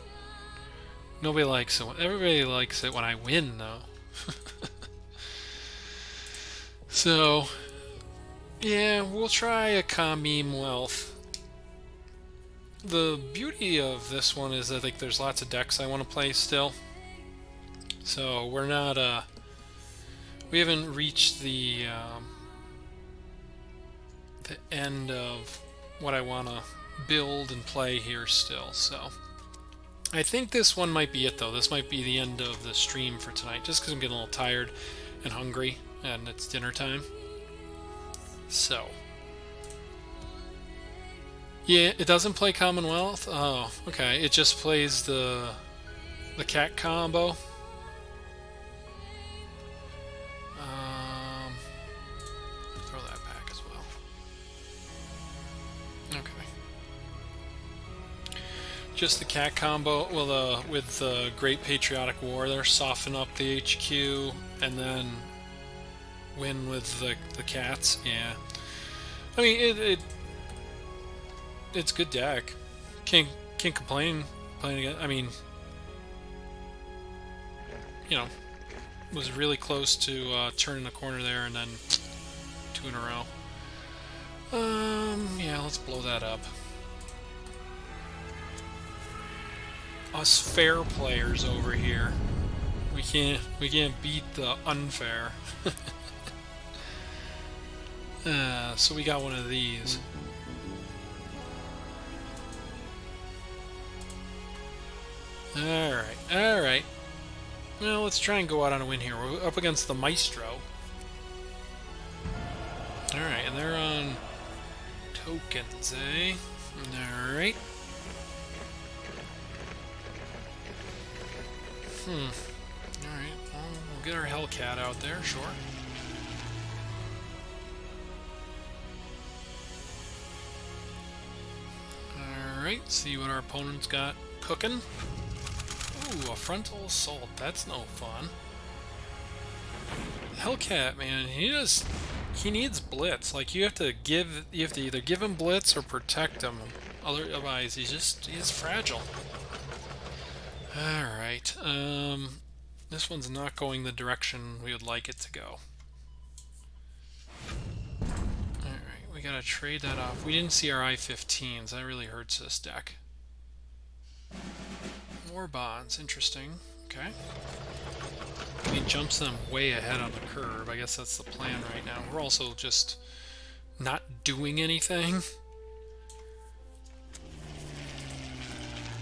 Nobody likes it. Everybody likes it when I win, though. So, yeah, we'll try a Kamim Wealth. The beauty of this one is I think there's lots of decks I want to play still. So we're not, we haven't reached the end of what I want to build and play here still. So I think this one might be it, though. This might be the end of the stream for tonight, just because I'm getting a little tired and hungry, and it's dinner time. So, yeah, it doesn't play Commonwealth. Oh, okay. It just plays the cat combo. Throw that back as well. Okay. Just the cat combo. Well, with the Great Patriotic War, they're soften up the HQ and then win with the cats. Yeah. I mean, it's good deck. Can't complain playing again. I mean, you know, was really close to turning the corner there, and then 2 in a row. Yeah, let's blow that up. Us fair players over here. We can't beat the unfair. So we got one of these. Alright. Well, let's try and go out on a win here. We're up against the Maestro. Alright, and they're on tokens, eh? Alright. Alright, well, we'll get our Hellcat out there, sure. Alright, see what our opponent's got cooking. Ooh, a frontal assault. That's no fun. Hellcat, man, he needs blitz. Like, you have to either give him blitz or protect him. Otherwise, he's fragile. Alright, this one's not going the direction we would like it to go. we gotta trade that off. We didn't see our I-15s. That really hurts this deck. War bonds, interesting. Okay. He jumps them way ahead on the curve. I guess that's the plan right now. We're also just not doing anything.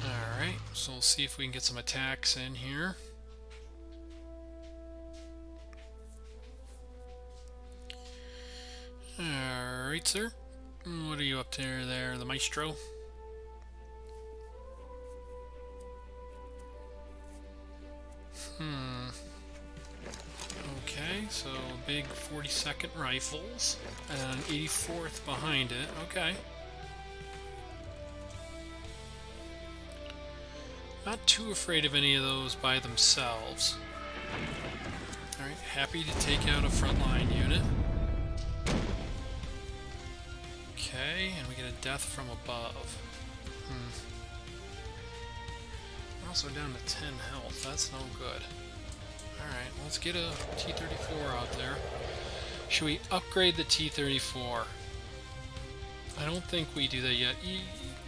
Alright, so we'll see if we can get some attacks in here. Alright, sir. What are you up to there, the maestro? Okay, so big 42nd rifles and 84th behind it. Okay. Not too afraid of any of those by themselves. Alright, happy to take out a frontline unit. Okay, and we get a death from above. Also down to 10 health. That's no good. Alright, let's get a T-34 out there. Should we upgrade the T-34? I don't think we do that yet.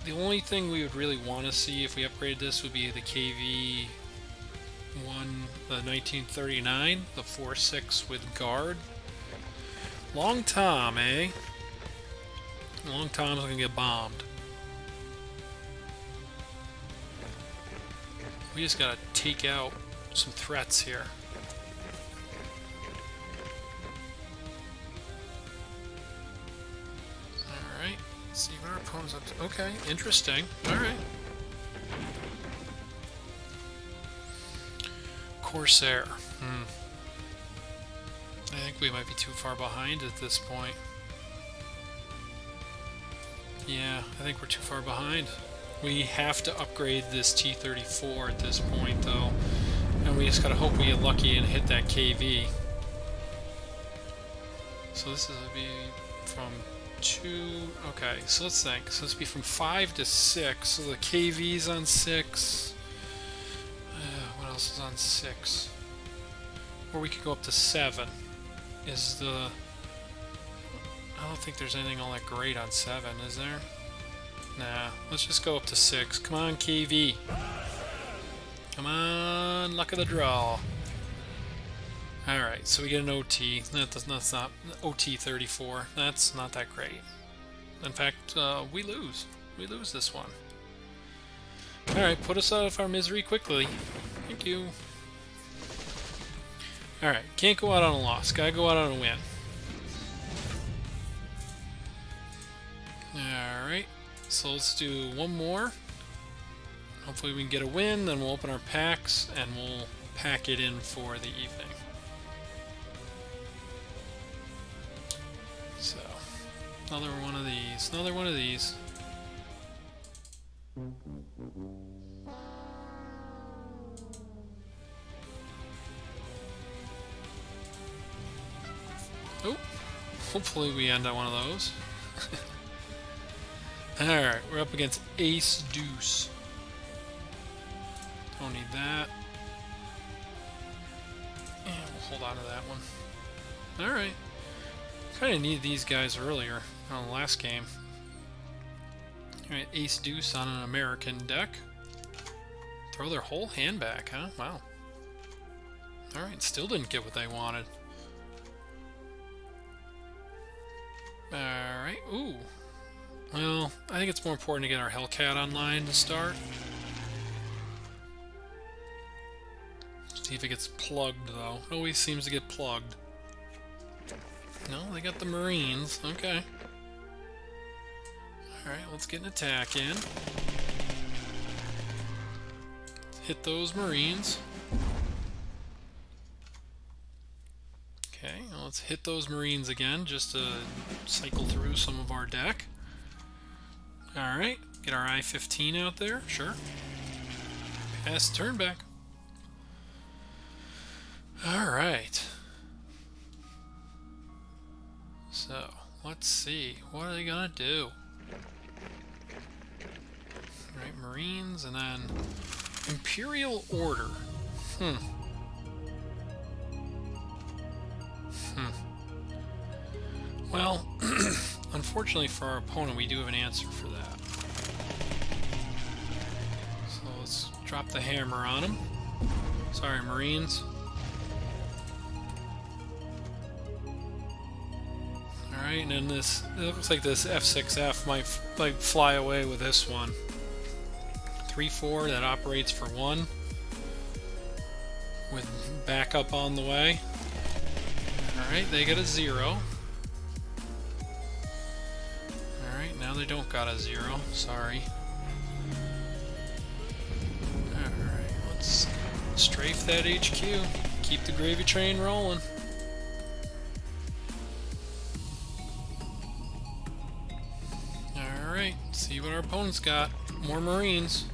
The only thing we would really want to see if we upgrade this would be the KV-1, the 1939, the 4.6 with guard. Long Tom, eh? Long Tom's gonna get bombed. We just gotta take out some threats here. Alright, let's see what our opponent's up to. Okay, interesting. Alright. Corsair. I think we might be too far behind at this point. Yeah, I think we're too far behind. We have to upgrade this T-34 at this point, though. And we just gotta hope we get lucky and hit that KV. So this is gonna be from 2... Okay, so let's think. So this would be from 5 to 6. So the KV's on 6. What else is on 6? Or we could go up to 7. Is the... I don't think there's anything all that great on 7, is there? Nah, let's just go up to 6. Come on, KV. Come on, luck of the draw. Alright, so we get an OT. That's not OT 34. That's not that great. In fact, we lose. We lose this one. Alright, put us out of our misery quickly. Thank you. Alright, can't go out on a loss. Gotta go out on a win. Alright, so let's do one more. Hopefully we can get a win, then we'll open our packs and we'll pack it in for the evening. So, another one of these, another one of these. Oh, hopefully we end on one of those. Alright, we're up against Ace Deuce. Don't need that. And we'll hold on to that one. Alright. Kind of needed these guys earlier on the last game. Alright, Ace Deuce on an American deck. Throw their whole hand back, huh? Wow. Alright, still didn't get what they wanted. Alright, ooh. Well, I think it's more important to get our Hellcat online to start. See if it gets plugged, though. It always seems to get plugged. No, they got the Marines. Okay. Alright, let's get an attack in. Hit those Marines. Okay, well, let's hit those Marines again just to cycle through some of our deck. Alright, get our I-15 out there, sure. Pass the turn back. Alright. So, let's see. What are they gonna do? Alright, Marines, and then Imperial Order. Well, unfortunately for our opponent, we do have an answer for that. So let's drop the hammer on him. Sorry, Marines. Alright, and then this, it looks like this F6F might like fly away with this one. 3-4 that operates for 1 with backup on the way. Alright, they get a 0. Alright, now they don't got a 0. Sorry. Alright, let's strafe that HQ. Keep the gravy train rolling. Alright, see what our opponent's got. More Marines.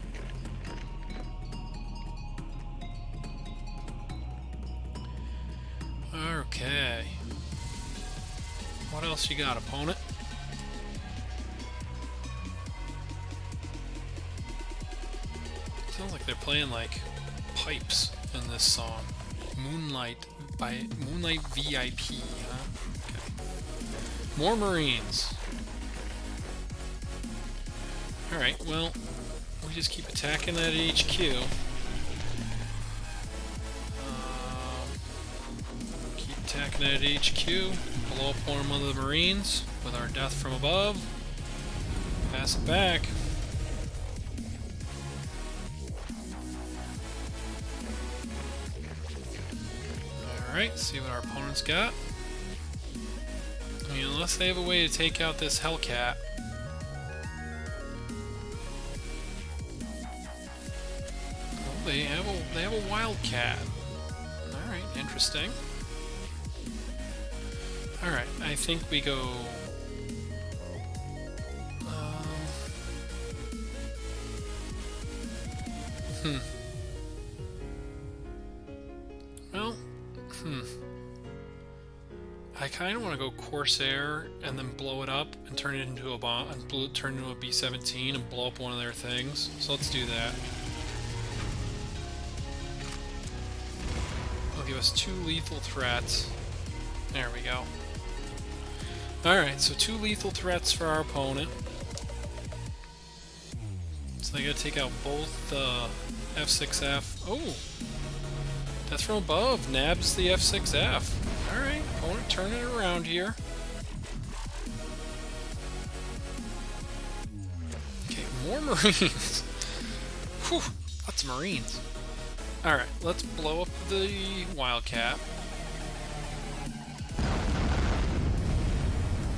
Okay. What else you got, opponent? Sounds like they're playing like pipes in this song. Moonlight by Moonlight VIP, huh? Okay. More Marines. Alright, well, we just keep attacking that HQ. Keep attacking that HQ. Blow up one of the Marines with our death from above. Pass it back. Alright, see what our opponent's got. I mean, unless they have a way to take out this Hellcat. Oh, they have a Wildcat. Alright, interesting. Alright, I think we go... Well, I kind of want to go Corsair and then blow it up and turn it into a bomb, and turn it into a B-17 and blow up one of their things. So let's do that. It'll give us 2 lethal threats. There we go. Alright, so 2 lethal threats for our opponent. So they gotta take out both the F6F. Oh! Death from above nabs the F6F. Alright, opponent turning it around here. Okay, more Marines. Whew, lots of Marines. Alright, let's blow up the Wildcat.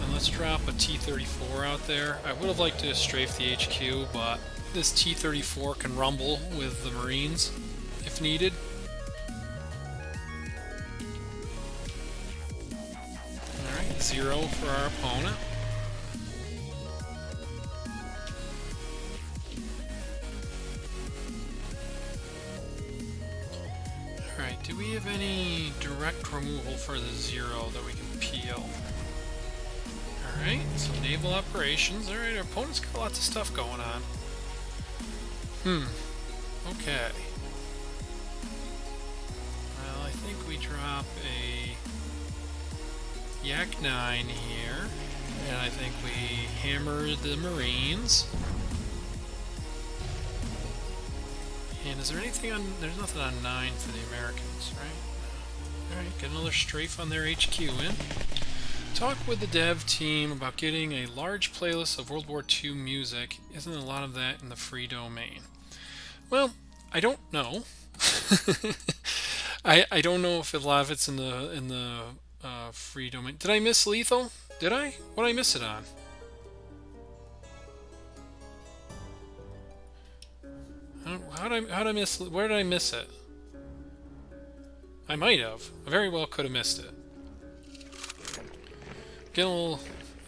And let's drop a T-34 out there. I would have liked to strafe the HQ, but this T-34 can rumble with the Marines if needed. Alright, 0 for our opponent. Alright, do we have any direct removal for the 0 that we can peel? Alright, so naval operations. Alright, our opponent's got lots of stuff going on. Okay. Well, I think we drop a Yak 9 here, and I think we hammer the Marines. And is there anything on... There's nothing on 9 for the Americans, right? Alright, get another strafe on their HQ in. Talk with the dev team about getting a large playlist of World War II music. Isn't a lot of that in the free domain? Well, I don't know. I don't know if a lot of it's in the free domain. Did I miss Lethal? Did I? What did I miss it on? How'd I miss? Where did I miss it? I might have. I very well could have missed it. Getting a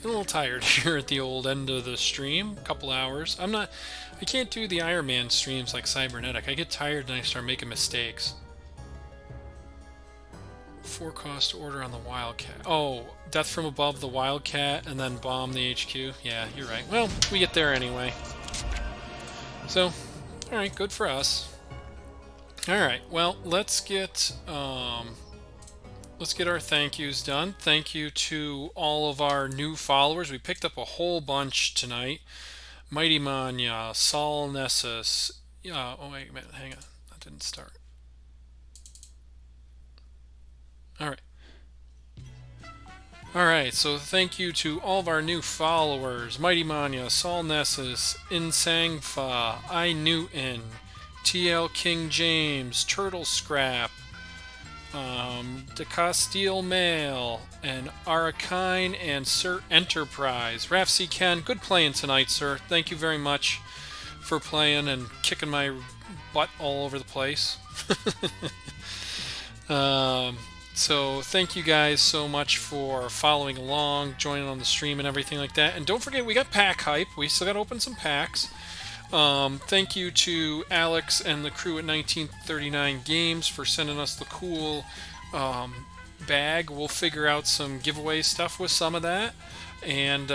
little tired here at the old end of the stream. A couple hours. I can't do the Iron Man streams like Cybernetic. I get tired and I start making mistakes. 4 cost order on the Wildcat. Oh, death from above the Wildcat and then bomb the HQ. Yeah, you're right. Well, we get there anyway. So, alright, good for us. Alright, well, let's let's get our thank yous done. Thank you to all of our new followers. We picked up a whole bunch tonight. Mighty Manya, Saul Nessus. Oh, wait a minute. Hang on. That didn't start. All right. All right, so thank you to all of our new followers: Mighty Manya, Saul Nessus, Insangfa, I Newton, TL King James, Turtle Scrap, De Castile Mail, and Arakine and Sir Enterprise. Rafsy Ken, good playing tonight, sir. Thank you very much for playing and kicking my butt all over the place. So thank you guys so much for following along, joining on the stream and everything like that. And don't forget, we got pack hype. We still got to open some packs. Thank you to Alex and the crew at 1939 Games for sending us the cool bag. We'll figure out some giveaway stuff with some of that. And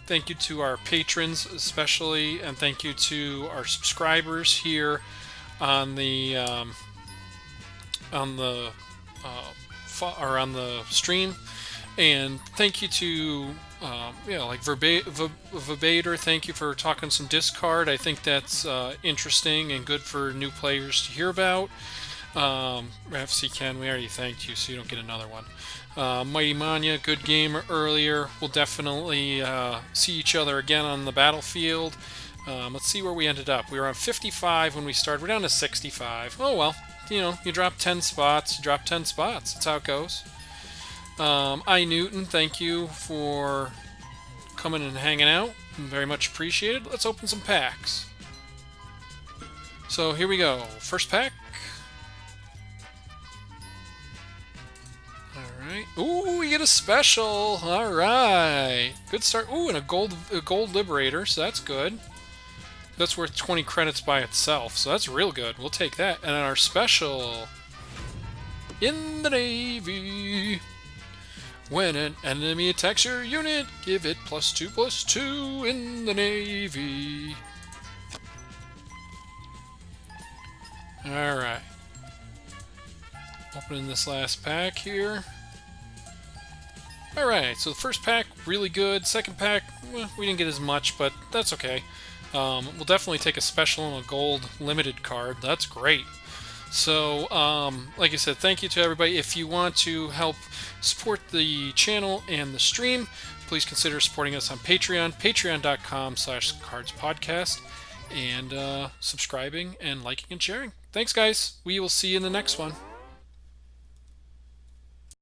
thank you to our patrons especially, and thank you to our subscribers here on the on the stream. And thank you to like Verbator, thank you for talking some discard. I think that's interesting and good for new players to hear about. FC Ken, we already thanked you, so you don't get another one. Mighty Manya, good game earlier. We'll definitely see each other again on the battlefield. Let's see where we ended up. We were on 55 when we started. We're down to 65. Oh well, you know, you drop 10 spots, you drop 10 spots. That's how it goes. I Newton, thank you for coming and hanging out. Very much appreciated. Let's open some packs. So here we go. First pack. Alright. Ooh, we get a special. Alright. Good start. Ooh, and a gold liberator, so that's good. That's worth 20 credits by itself, so that's real good. We'll take that. And our special in the Navy. When an enemy attacks your unit, give it +2/+2 in the Navy. Alright. Opening this last pack here. Alright, so the first pack, really good. Second pack, well, we didn't get as much, but that's okay. We'll definitely take a special and a gold limited card. That's great. So, like I said, thank you to everybody. If you want to help support the channel and the stream, please consider supporting us on Patreon, patreon.com/kardspodcast, and subscribing and liking and sharing. Thanks, guys. We will see you in the next one.